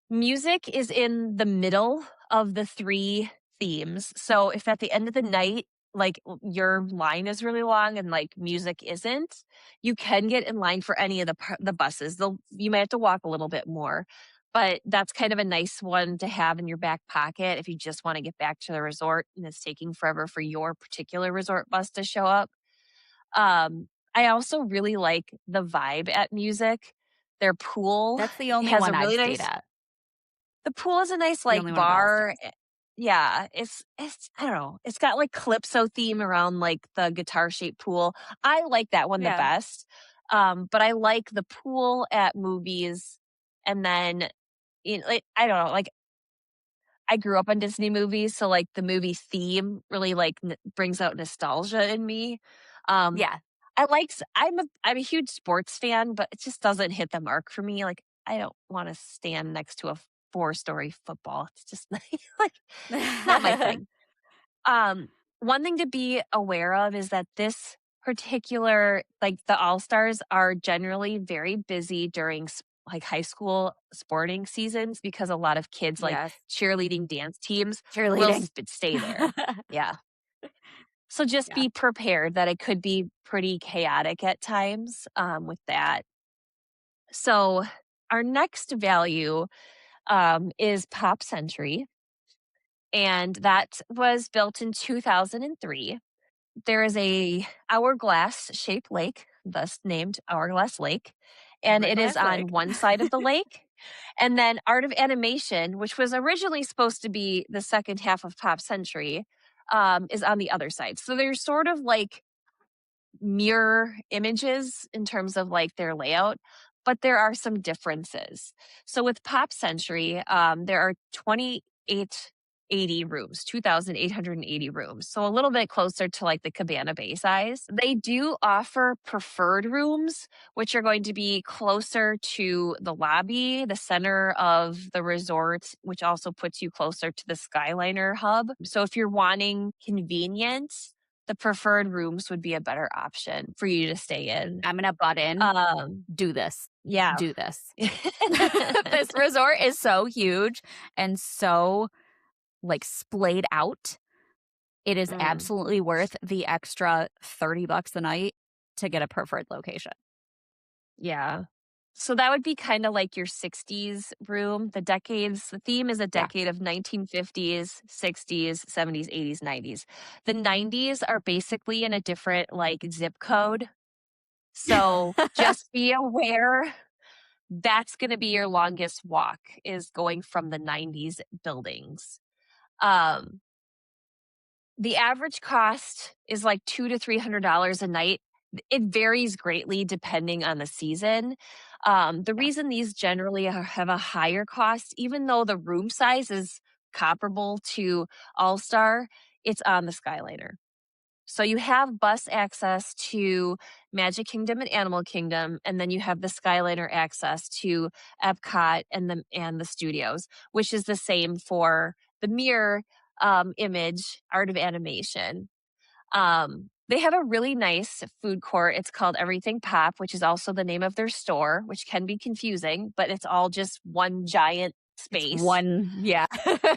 B: Music is in the middle of the 3 themes. So if at the end of the night, like, your line is really long and, like, music isn't, you can get in line for any of the buses. You might have to walk a little bit more, but that's kind of a nice one to have in your back pocket if you just wanna get back to the resort and it's taking forever for your particular resort bus to show up. I also really like the vibe at Music. Their pool
C: That's the only
B: has a
C: one I've
B: really
C: stayed
B: nice
C: at.
B: the pool is a nice,
C: The
B: like,
C: only one of all
B: bar.
C: stars.
B: Yeah, it's I don't know, it's got, like, calypso theme around, like, the guitar-shaped pool. I like that one the
C: Yeah.
B: best, but I like the pool at movies, and then, like, I don't know, like, I grew up on Disney movies, so, like, the movie theme really, like, brings out nostalgia in me. Um,
C: Yeah.
B: I'm a huge sports fan, but it just doesn't hit the mark for me. Like, I don't wanna stand next to a four-story football. It's just like, not my thing. Um, One thing to be aware of is that this particular like, the All-Stars are generally very busy during like, high school sporting seasons because a lot of kids, like,
C: Yes.
B: cheerleading dance teams will
C: Cheerleading.
B: stay there. Yeah. So just
C: Yeah.
B: be prepared that it could be pretty chaotic at times, with that. So our next value, is Pop Century, and that was built in 2003. There is a hourglass-shaped lake, thus named Hourglass Lake, and it is
C: Hourglass
B: on
C: Lake.
B: one side of the lake. And then Art of Animation, which was originally supposed to be the second half of Pop Century, is on the other side. So they're sort of like mirror images in terms of like their layout, but there are some differences. So with Pop Century, there are 2,880 rooms, 2,880 rooms. So a little bit closer to like the Cabana Bay size. They do offer preferred rooms, which are going to be closer to the lobby, the center of the resort, which also puts you closer to the Skyliner hub. So if you're wanting convenience, the preferred rooms would be a better option for you to stay in.
C: I'm gonna butt in.
B: Um,
C: Do this.
B: yeah.
C: Do this. This resort is so huge and so, like, splayed out. It is
B: Mm,
C: absolutely worth the extra $30 a night to get a preferred location.
B: yeah. So that would be kinda like your '60s room. The theme is a
C: Yeah.
B: decade of 1950s, '60s, '70s, '80s, '90s. The '90s are basically in a different, like, zip code. So just be aware that's gonna be your longest walk, is going from the '90s buildings. Um, the average cost is like $200 to $300 a night. It varies greatly depending on the season. The
C: Yeah.
B: reason these generally have a higher cost, even though the room size is comparable to All Star, it's on the Skyliner. So you have bus access to Magic Kingdom and Animal Kingdom, and then you have the Skyliner access to Epcot and the studios, which is the same for the mirror image Art of Animation. They have a really nice food court. It's called Everything Pop, which is also the name of their store, which can be confusing, but it's all just one giant
C: It's
B: space.
C: one, yeah.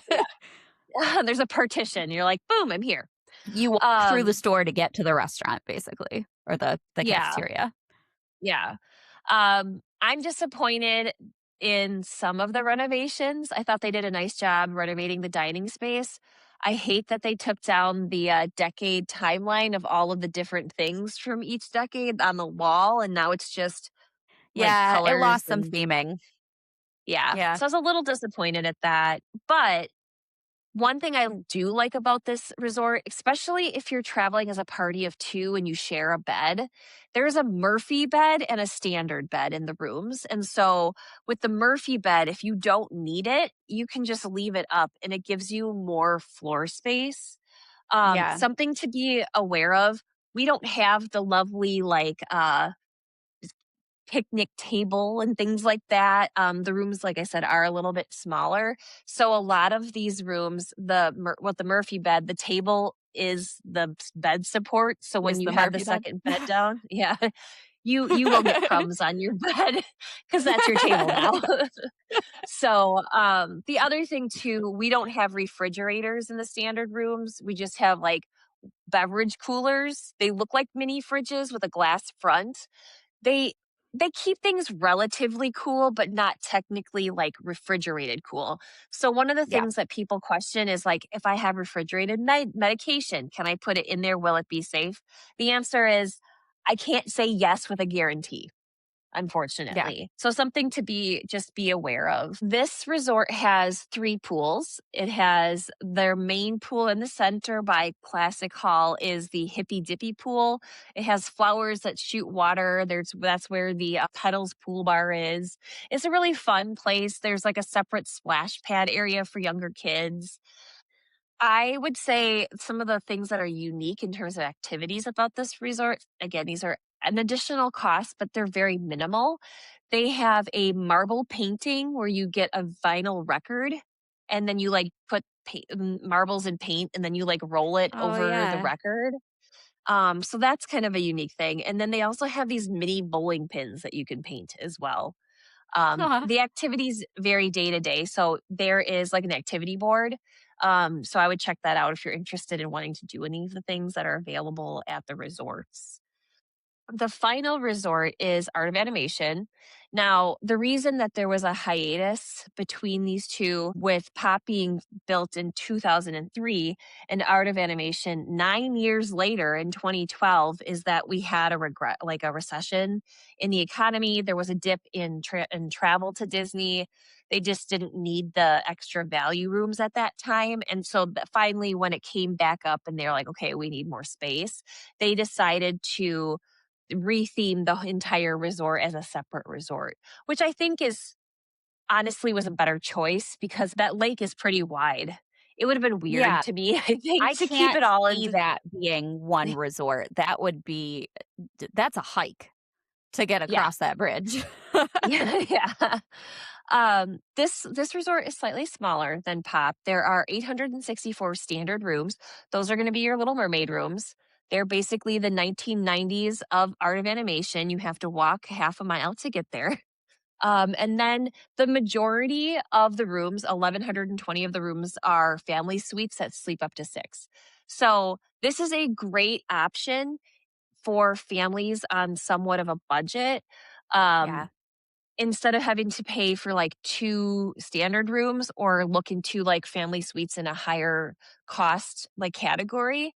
B: Yeah. There's a partition. You're like, boom, I'm here.
C: You walk through the
B: Um,
C: store to get to the restaurant, basically, or the
B: yeah.
C: cafeteria.
B: Yeah. I'm disappointed in some of the renovations. I thought they did a nice job renovating the dining space. I hate that they took down the decade timeline of all of the different things from each decade on the wall, and now it's just like
C: Yeah, it
B: colors
C: lost some
B: and
C: theming.
B: yeah.
C: Yeah.
B: So I was a little disappointed at that, but One thing I do like about this resort, especially if you're traveling as a party of 2 and you share a bed, there's a Murphy bed and a standard bed in the rooms, and so with the Murphy bed, if you don't need it, you can just leave it up, and it gives you more floor space.
C: Yeah.
B: Something to be aware of, we don't have the lovely, like, picnic table and things like that. The rooms, like I said, are a little bit smaller. So a lot of these rooms, with the Murphy bed, the table is the bed support. So when
C: Is
B: you
C: the
B: have the
C: Murphy bed?
B: second bed down, yeah, you will get crumbs on your bed because that's your table now. So the other thing too, we don't have refrigerators in the standard rooms. We just have like beverage coolers. They look like mini fridges with a glass front. They they keep things relatively cool, but not technically, like, refrigerated cool. So one of the
C: Yeah.
B: things that people question is, like, if I have refrigerated medication, can I put it in there? Will it be safe? The answer is, I can't say yes with a guarantee,
C: Yeah.
B: unfortunately. So something to be aware of. This resort has 3 pools. It has their main pool in the center by Classic Hall is the Hippy Dippy pool. It has flowers that shoot water. That's where the Petals pool bar is. It's a really fun place. There's like a separate splash pad area for younger kids. I would say some of the things that are unique in terms of activities about this resort, again, these are an additional cost, but they're very minimal. They have a marble painting where you get a vinyl record and then you like put marbles in paint and then you like roll it
C: Oh,
B: over the
C: yeah.
B: record. So that's kind of a unique thing. And then they also have these mini bowling pins that you can paint as well.
C: Huh.
B: The activities vary day to day. So there is like an activity board. So I would check that out if you're interested in wanting to do any of the things that are available at the resorts. The final resort is Art of Animation. Now, the reason that there was a hiatus between these two, with Pop being built in 2003 and Art of Animation 9 years later in 2012, is that we had like a recession in the economy. There was a dip in travel to Disney. They just didn't need the extra value rooms at that time. And so finally, when it came back up and they're like, okay, we need more space, they decided to retheme the entire resort as a separate resort, which I think is honestly was a better choice because that lake is pretty wide. It would have been weird
C: Yeah.
B: to me, I think,
C: I
B: to keep
C: can't
B: it all
C: see
B: into
C: that being one resort. That would be that's a hike to get
B: yeah.
C: across that bridge.
B: Yeah, yeah. This resort is slightly smaller than Pop. There are 864 standard rooms. Those are going to be your Little Mermaid rooms. They're basically the 1990s of Art of Animation. You have to walk half a mile to get there. And then the majority of the rooms, 1,120 of the rooms, are family suites that sleep up to 6. So this is a great option for families on somewhat of a budget. Um,
C: Yeah.
B: Instead of having to pay for like 2 standard rooms or look into like family suites in a higher cost like category.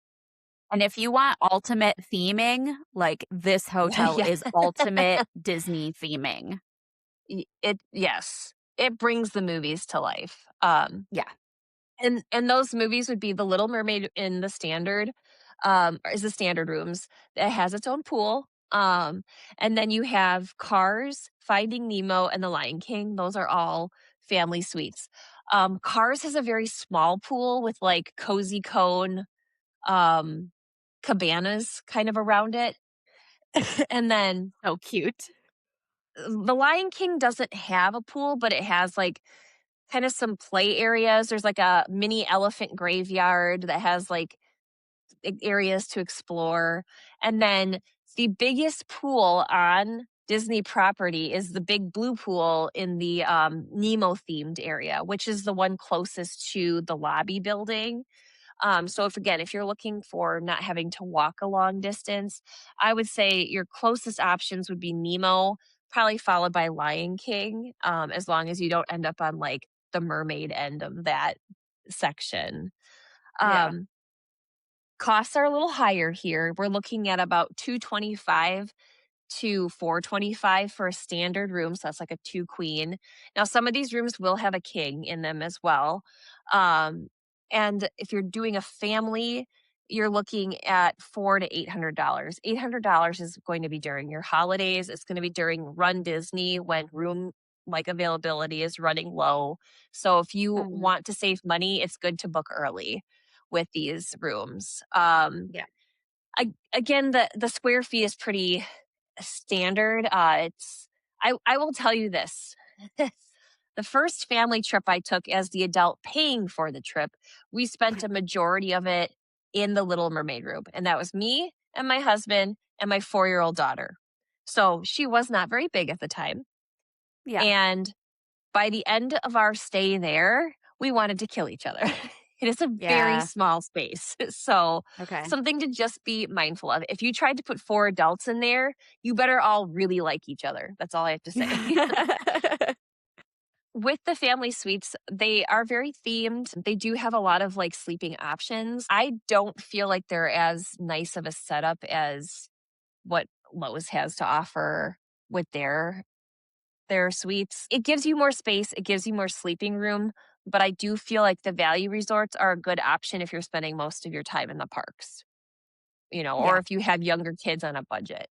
C: And if you want ultimate theming, like this hotel
B: Yeah.
C: is ultimate Disney theming.
B: Yes. It brings the movies to life.
C: Yeah.
B: And those movies would be The Little Mermaid in the standard, is the standard rooms. It has its own pool. And then you have Cars, Finding Nemo, and The Lion King. Those are all family suites. Cars has a very small pool with like cozy cone um, cabanas kind of around it. And then
C: So cute.
B: The Lion King doesn't have a pool, but it has like kind of some play areas. There's like a mini elephant graveyard that has like areas to explore. And then the biggest pool on Disney property is the big blue pool in the Nemo themed area, which is the one closest to the lobby building. So if you're looking for not having to walk a long distance, I would say your closest options would be Nemo, probably followed by Lion King, as long as you don't end up on like the mermaid end of that section.
C: Yeah.
B: Um, Costs are a little higher here. We're looking at about 225 to 425 for a standard room, so that's like a 2 queen. Now some of these rooms will have a king in them as well. Um And if you're doing a family, you're looking at $400 to $800. $800 is going to be during your holidays. It's going to be during Run Disney when room like availability is running low. So if you
C: Mhm.
B: want to save money, it's good to book early with these rooms.
C: Yeah.
B: Again, the square fee is pretty standard. It's I will tell you this. The first family trip I took as the adult paying for the trip, we spent a majority of it in the Little Mermaid room. And that was me and my husband and my 4-year-old daughter. So she was not very big at the time.
C: Yeah.
B: And by the end of our stay there, we wanted to kill each other. It is a very
C: Yeah.
B: small space. So,
C: Okay.
B: something to just be mindful of. If you tried to put 4 adults in there, you better all really like each other. That's all I have to say. With the family suites, they are very themed. They do have a lot of like sleeping options. I don't feel like they're as nice of a setup as what Lowe's has to offer with their suites. It gives you more space, it gives you more sleeping room, but I do feel like the value resorts are a good option if you're spending most of your time in the parks, or
C: Yeah.
B: if you have younger kids on a budget.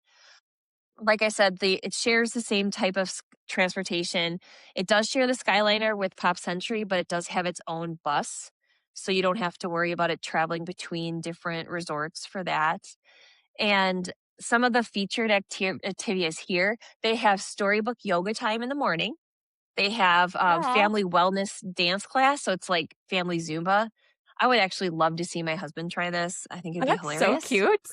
B: Like I said, it shares the same type of transportation. It does share the Skyliner with Pop Century, but it does have its own bus. So you don't have to worry about it traveling between different resorts for that. And some of the featured activities here, they have storybook yoga time in the morning. They have
C: Aw,
B: family wellness dance class. So it's like family Zumba. I would actually love to see my husband try this. I think it'd be
C: that's so
B: hilarious.
C: cute.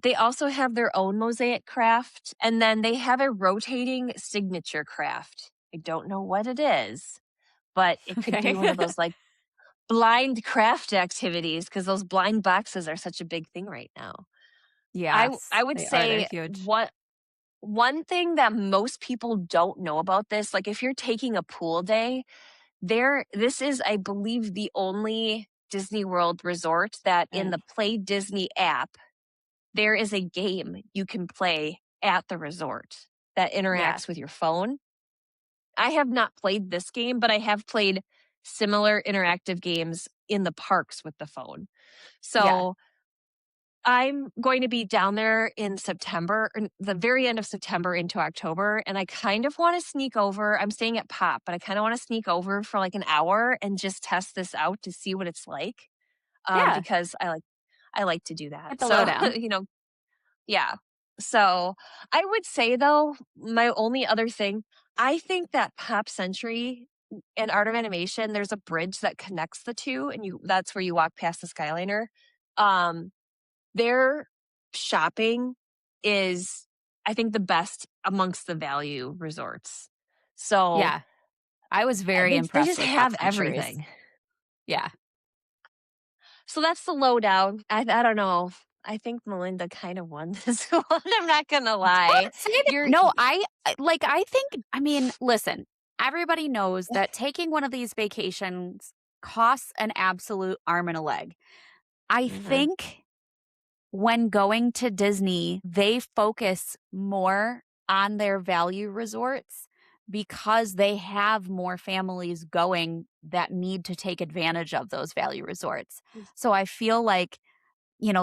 B: They also have their own mosaic craft, and then they have a rotating signature craft. I don't know what it is, but it could be
C: Okay.
B: one of those like blind craft activities because those blind boxes are such a big thing right now. I
C: Yes,
B: would
C: they are. They're
B: say
C: huge.
B: what one thing that most people don't know about this, like if you're taking a pool day, this is, I believe, the only Disney World resort that in
C: Right.
B: the Play Disney app there is a game you can play at the resort that
C: Yeah.
B: interacts with your phone. I have not played this game, but I have played similar interactive games in the parks with the phone.
C: Yeah.
B: So I'm going to be down there in September, the very end of September into October, and I kind of want to sneak over. I'm staying at Pop, but I kind of want to sneak over for like an hour and just test this out to see what it's like,
C: Yeah.
B: because I like to do that.
C: Get the
B: So
C: lowdown.
B: Yeah. So I would say though, my only other thing, I think that Pop Century and Art of Animation, there's a bridge that connects the two, and that's where you walk past the Skyliner. Um, their shopping is, I think, the best amongst the value resorts. So
C: Yeah. I was very
B: they
C: impressed
B: just
C: with Pop
B: have
C: Centuries.
B: everything.
C: Yeah.
B: So that's the lowdown. I don't know. I think Melinda kind of won this one. I'm not gonna lie.
C: Don't say that.
B: You're
C: No, I think, I mean, listen, everybody knows that taking one of these vacations costs an absolute arm and a leg. I
B: Mhm.
C: think when going to Disney, they focus more on their value resorts because they have more families going that need to take advantage of those value resorts. So I feel like,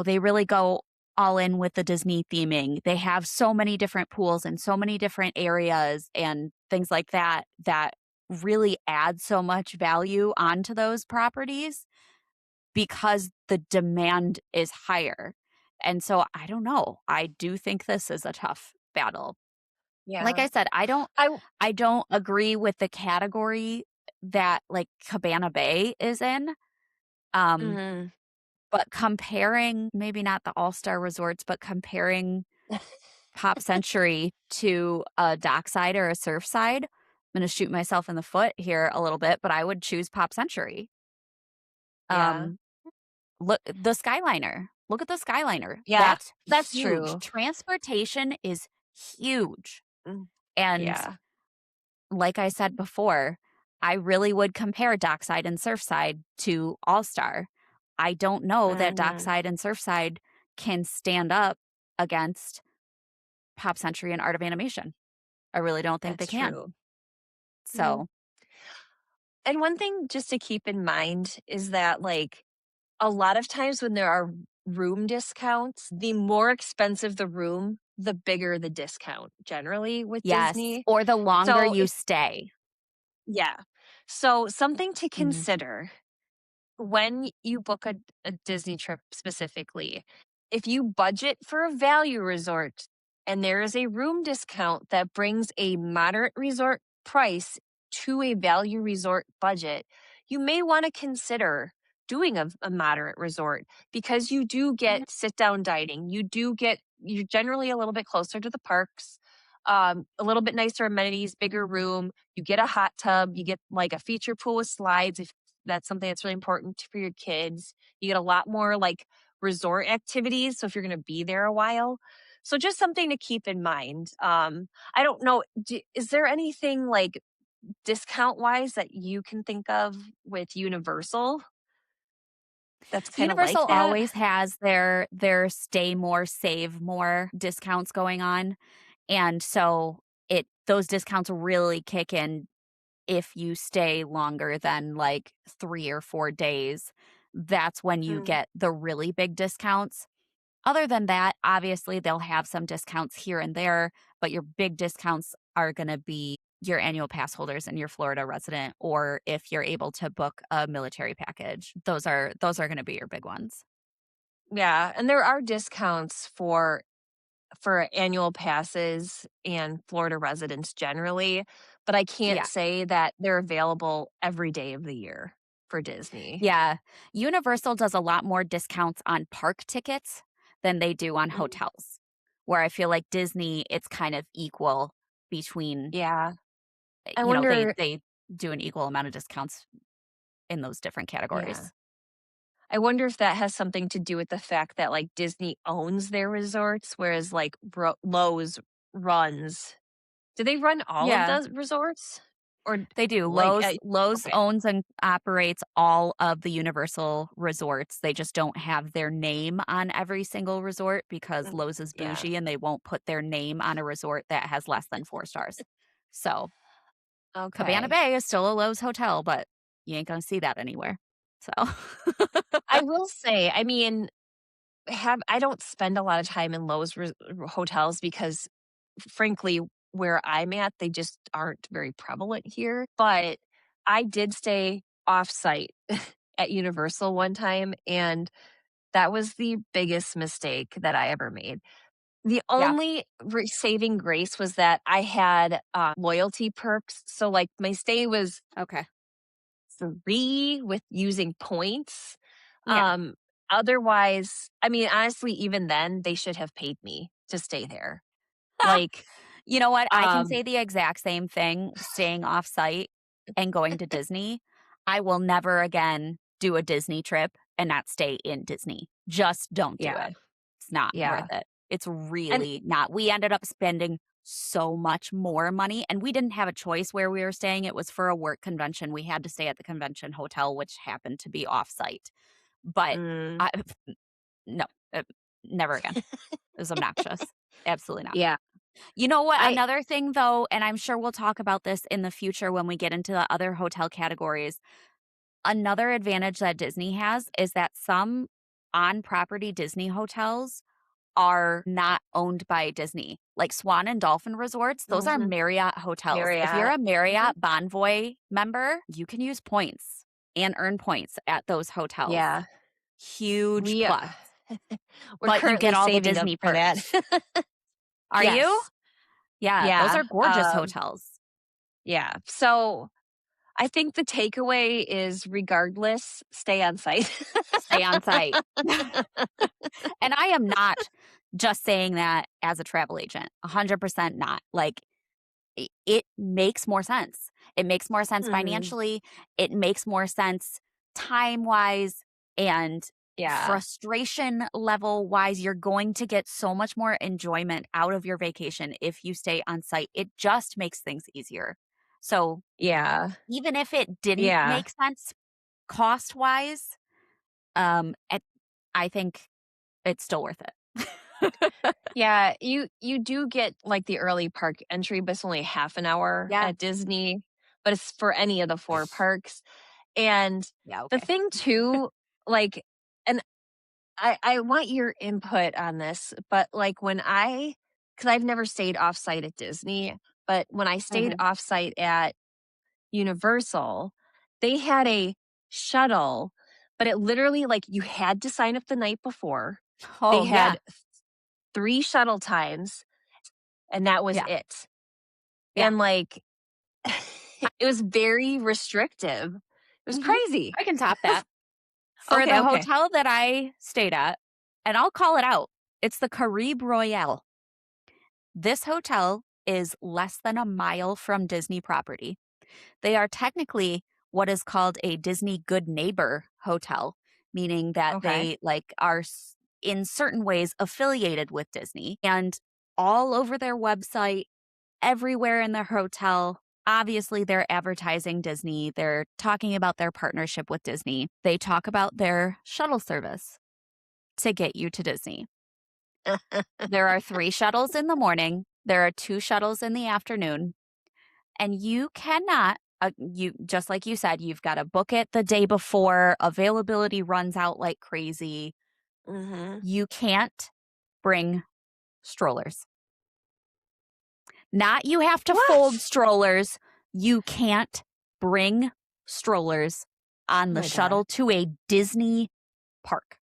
C: they really go all in with the Disney theming. They have so many different pools and so many different areas and things like that that really add so much value onto those properties because the demand is higher. And so I don't know. I do think this is a tough battle. Like
B: Yeah.
C: I said,
B: I
C: I don't agree with the category that like Cabana Bay is in. Um
B: mhm.
C: but comparing maybe not the all-star resorts, but comparing Pop Century to a dockside or a surfside, I'm going to shoot myself in the foot here a little bit, but I would choose Pop Century.
B: Yeah.
C: Um Look, the Skyliner. Look at the Skyliner.
B: Yeah.
C: That's
B: That's
C: huge.
B: true.
C: Transportation is huge.
B: Mm.
C: And
B: Yeah.
C: like I said before, I really would compare Dockside and Surfside to All Star. I don't know that
B: Mhm.
C: Dockside and Surfside can stand up against Pop Century and Art of Animation. I really don't think they
B: That's
C: can.
B: true. Mhm.
C: So,
B: And one thing just to keep in mind is that, like, a lot of times when there are room discounts, the more expensive the room, the bigger the discount generally with
C: Yes,
B: Disney.
C: or the longer
B: So
C: you
B: if
C: stay.
B: yeah. So something to
C: Mhm.
B: consider when you book a Disney trip specifically, if you budget for a value resort and there is a room discount that brings a moderate resort price to a value resort budget, you may want to consider doing a moderate resort because you do
C: Mhm.
B: get sit down dining. You're generally a little bit closer to the parks, a little bit nicer amenities, bigger room. You get a hot tub, you get like a feature pool with slides if that's something that's really important for your kids. You get a lot more like resort activities. So if you're going to be there a while, so just something to keep in mind. I don't know. Is there anything like discount wise that you can think of with Universal that's kind of like
C: Universal
B: that?
C: always has their stay more, save more discounts going on, and so it those discounts really kick in if you stay longer than, like, 3 or 4 days. That's when you
B: Mm,
C: get the really big discounts. Other than that, obviously, they'll have some discounts here and there, but your big discounts are gonna be your annual pass holders and your Florida resident, or if you're able to book a military package. Those are gonna be your big ones.
B: yeah, and there are discounts for annual passes and Florida residents generally, but I can't
C: Yeah.
B: say that they're available every day of the year for Disney.
C: Yeah. Universal does a lot more discounts on park tickets than they do on
B: Mm,
C: hotels, where I feel like Disney, it's kind of equal between,
B: yeah. I
C: you know, they
B: wonder
C: they do an equal amount of discounts in those different
B: yeah.
C: categories.
B: I wonder if that has something to do with the fact that, like, Disney owns their resorts, whereas, like, Lowe's runs do they run all of
C: Yeah.
B: those resorts? Or,
C: They do.
B: like,
C: Lowe's
B: okay.
C: owns and operates all of the Universal resorts. They just don't have their name on every single resort because
B: Mm,
C: Lowe's is
B: yeah.
C: bougie and they won't put their name on a resort that has less than 4 stars. So, Cabana
B: Okay.
C: Bay is still a Lowe's hotel, but you ain't gonna see that anywhere. So
B: I will say, I mean, have I don't spend a lot of time in Lowe's hotels because frankly, where I'm at, they just aren't very prevalent here. But I did stay off-site at Universal one time, and that was the biggest mistake that I ever made. The
C: Yeah,
B: only saving grace was that I had loyalty perks. So, like, my stay was
C: okay.
B: free with using points.
C: Yeah.
B: Um, Otherwise, I mean, honestly, even then, they should have paid me to stay there. Like,
C: You know what? I can
B: um,
C: say the exact same thing staying off-site and going to Disney. I will never again do a Disney trip and not stay in Disney. Just don't do
B: yeah,
C: it. It's not worth
B: yeah,
C: it. It's
B: and
C: really not. We ended up spending so much more money, and we didn't have a choice where we were staying. It was for a work convention. We had to stay at the convention hotel, which happened to be off-site. But
B: mm,
C: I no, uh, never again. It was obnoxious. Absolutely not.
B: yeah,
C: You know what?
B: I
C: Another thing, though, and I'm sure we'll talk about this in the future when we get into the other hotel categories. Another advantage that Disney has is that some on property Disney hotels are not owned by Disney. Like Swan and Dolphin Resorts, those are
B: mhm,
C: Marriott hotels. If you're
B: Marriott,
C: a
B: mhm,
C: Marriott Bonvoy member, you can use points and earn points at those hotels.
B: yeah,
C: Huge
B: we
C: plus.
B: we're
C: But you
B: currently
C: get all the
B: saving up
C: Disney
B: for that.
C: perks. Are you?
B: Yes,
C: Yeah, those
B: yeah,
C: are gorgeous hotels.
B: yeah. So I think the takeaway is, regardless, stay on site.
C: Stay on site. And I am not just saying that as a travel agent, 100% not. Like, it makes more sense. It makes more sense
B: Mhm.
C: financially, it makes more sense time-wise, and
B: Yeah,
C: frustration level-wise. You're going to get so much more enjoyment out of your vacation if you stay on site. It just makes things easier. So,
B: yeah,
C: even if it didn't
B: yeah.
C: make sense cost-wise, it I think it's still worth it.
B: Yeah, you do get, like, the early park entry, but it's only half an hour
C: Yeah.
B: at Disney. but it's for any of the 4 parks. And
C: Yeah,
B: the
C: okay.
B: thing too, like, and I want your input on this, but like because I've never stayed offsite at Disney, but when I stayed
C: Mhm.
B: offsite at Universal, they had a shuttle, but it literally, like, you had to sign up the night before. They
C: Oh, yeah.
B: had 3 shuttle times, and that was
C: Yeah.
B: it.
C: Yeah.
B: And, like, it was very restrictive. It was
C: Mhm.
B: crazy.
C: I can top that. For
B: Okay,
C: the
B: okay.
C: hotel that I stayed at, and I'll call it out, it's the Caribe Royale. This hotel is less than a mile from Disney property. They are technically what is called a Disney Good Neighbor hotel, meaning that
B: Okay.
C: they like are in certain ways affiliated with Disney. And all over their website, everywhere in their hotel, obviously they're advertising Disney. They're talking about their partnership with Disney. They talk about their shuttle service to get you to Disney. There are 3 shuttles in the morning. There are 2 shuttles in the afternoon. And you cannot, you just like you said, you've got to book it the day before. Availability runs out like crazy.
B: Mhm.
C: You can't bring strollers. Not you have to fold
B: What?
C: strollers. You can't bring strollers
B: Oh
C: on the
B: my god.
C: shuttle to a Disney park.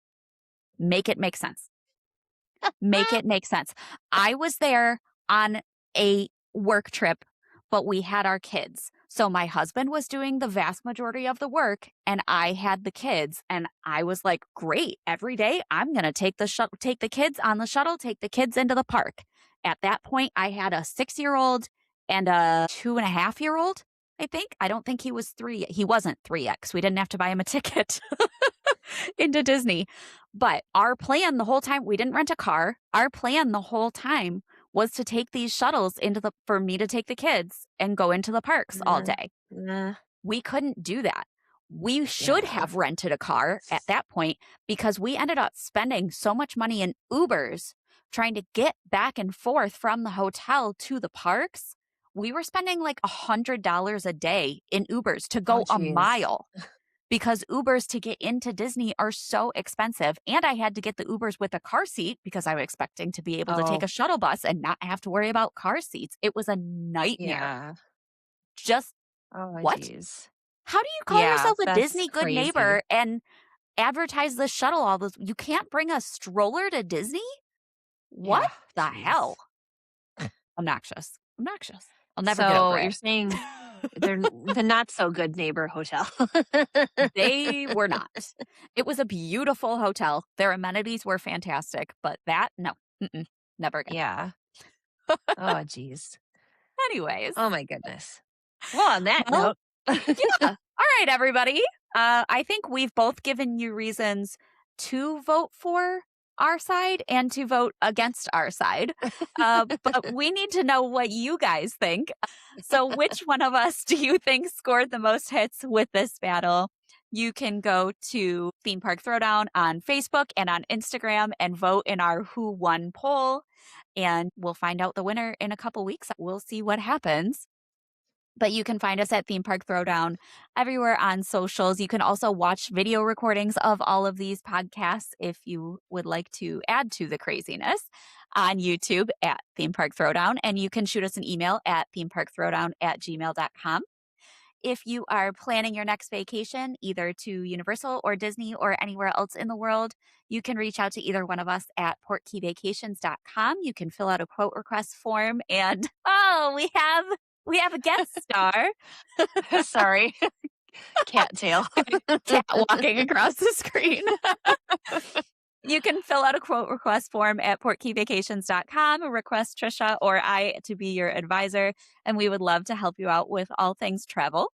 C: Make it make sense. Make it make sense. I was there on a work trip, but we had our kids. So my husband was doing the vast majority of the work and I had the kids and I was like, great, every day I'm going to take the kids on the shuttle, take the kids into the park. At that point, I had a 6-year-old and a 2.5-year-old. I think. I don't think he was 3. He wasn't 3 yet because we didn't have to buy him a ticket into Disney. But our plan the whole time, we didn't rent a car. Our plan the whole time was to take these shuttles for me to take the kids and go into the parks all
B: Mm,
C: day.
B: nah.
C: We couldn't do that. We should
B: Yeah.
C: have rented a car at that point because we ended up spending so much money in Ubers trying to get back and forth from the hotel to the parks. We were spending like $100 a day in Ubers to
B: Oh
C: go a
B: jeez.
C: mile because Ubers to get into Disney are so expensive. And I had to get the Ubers with a car seat because I was expecting to be able to take
B: Oh,
C: a shuttle bus and not have to worry about car seats. It was a nightmare.
B: yeah.
C: Just
B: Oh
C: what?
B: jeez.
C: How do you call
B: Yeah,
C: yourself a
B: that's
C: Disney good
B: crazy.
C: neighbor and advertise the shuttle all this? You can't bring a stroller to Disney? What
B: Yeah,
C: the hell?
B: jeez.
C: Obnoxious. Obnoxious. I'll never get
B: So
C: over
B: you're
C: it.
B: saying they're the not so good neighbor hotel.
C: They were not. It was a beautiful hotel. Their amenities were fantastic, but that, no, never again.
B: Yeah. Oh jeez.
C: Anyways,
B: Oh my goodness. Well, on that
C: well,
B: note.
C: yeah. All right, everybody. I think we've both given you reasons to vote for our side and to vote against our side. But we need to know what you guys think. So, which one of us do you think scored the most hits with this battle? You can go to Theme Park Throwdown on Facebook and on Instagram and vote in our Who Won poll. And we'll find out the winner in a couple weeks. We'll see what happens. But you can find us at Theme Park Throwdown everywhere on socials. You can also watch video recordings of all of these podcasts if you would like to add to the craziness on YouTube at Theme Park Throwdown. And you can shoot us an email at themeparkthrowdown@gmail.com. If you are planning your next vacation, either to Universal or Disney or anywhere else in the world, you can reach out to either one of us at portkeyvacations.com. You can fill out a quote request form and we have a guest star.
B: Sorry. Cattail.
C: Cat walking across the screen. You can fill out a quote request form at portkeyvacations.com, request Trisha or I to be your advisor, and we would love to help you out with all things travel.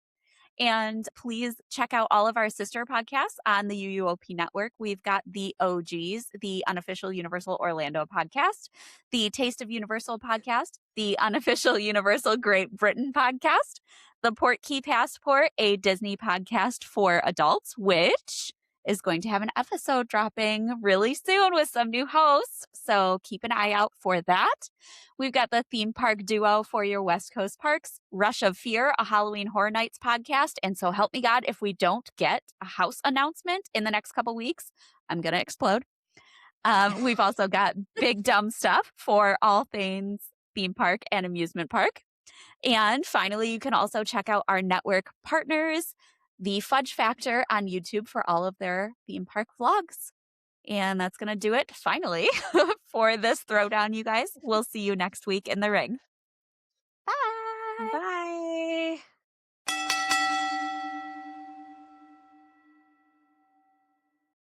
C: And please check out all of our sister podcasts on the UUOP network. We've got the OGs, the unofficial Universal Orlando podcast, the Taste of Universal podcast, the unofficial Universal Great Britain podcast, the Port Key Passport, a Disney podcast for adults, which is going to have an episode dropping really soon with some new hosts. So keep an eye out for that. We've got the theme park duo for your West Coast parks, Rush of Fear, a Halloween Horror Nights podcast. And so help me God, if we don't get a house announcement in the next couple weeks, I'm going to explode. We've also got Big Dumb Stuff for all things theme park and amusement park. And finally, you can also check out our network partners, the Fudge Factor on YouTube for all of their theme park vlogs. And that's going to do it finally for this throwdown, you guys. We'll see you next week in the ring. Bye.
B: Bye.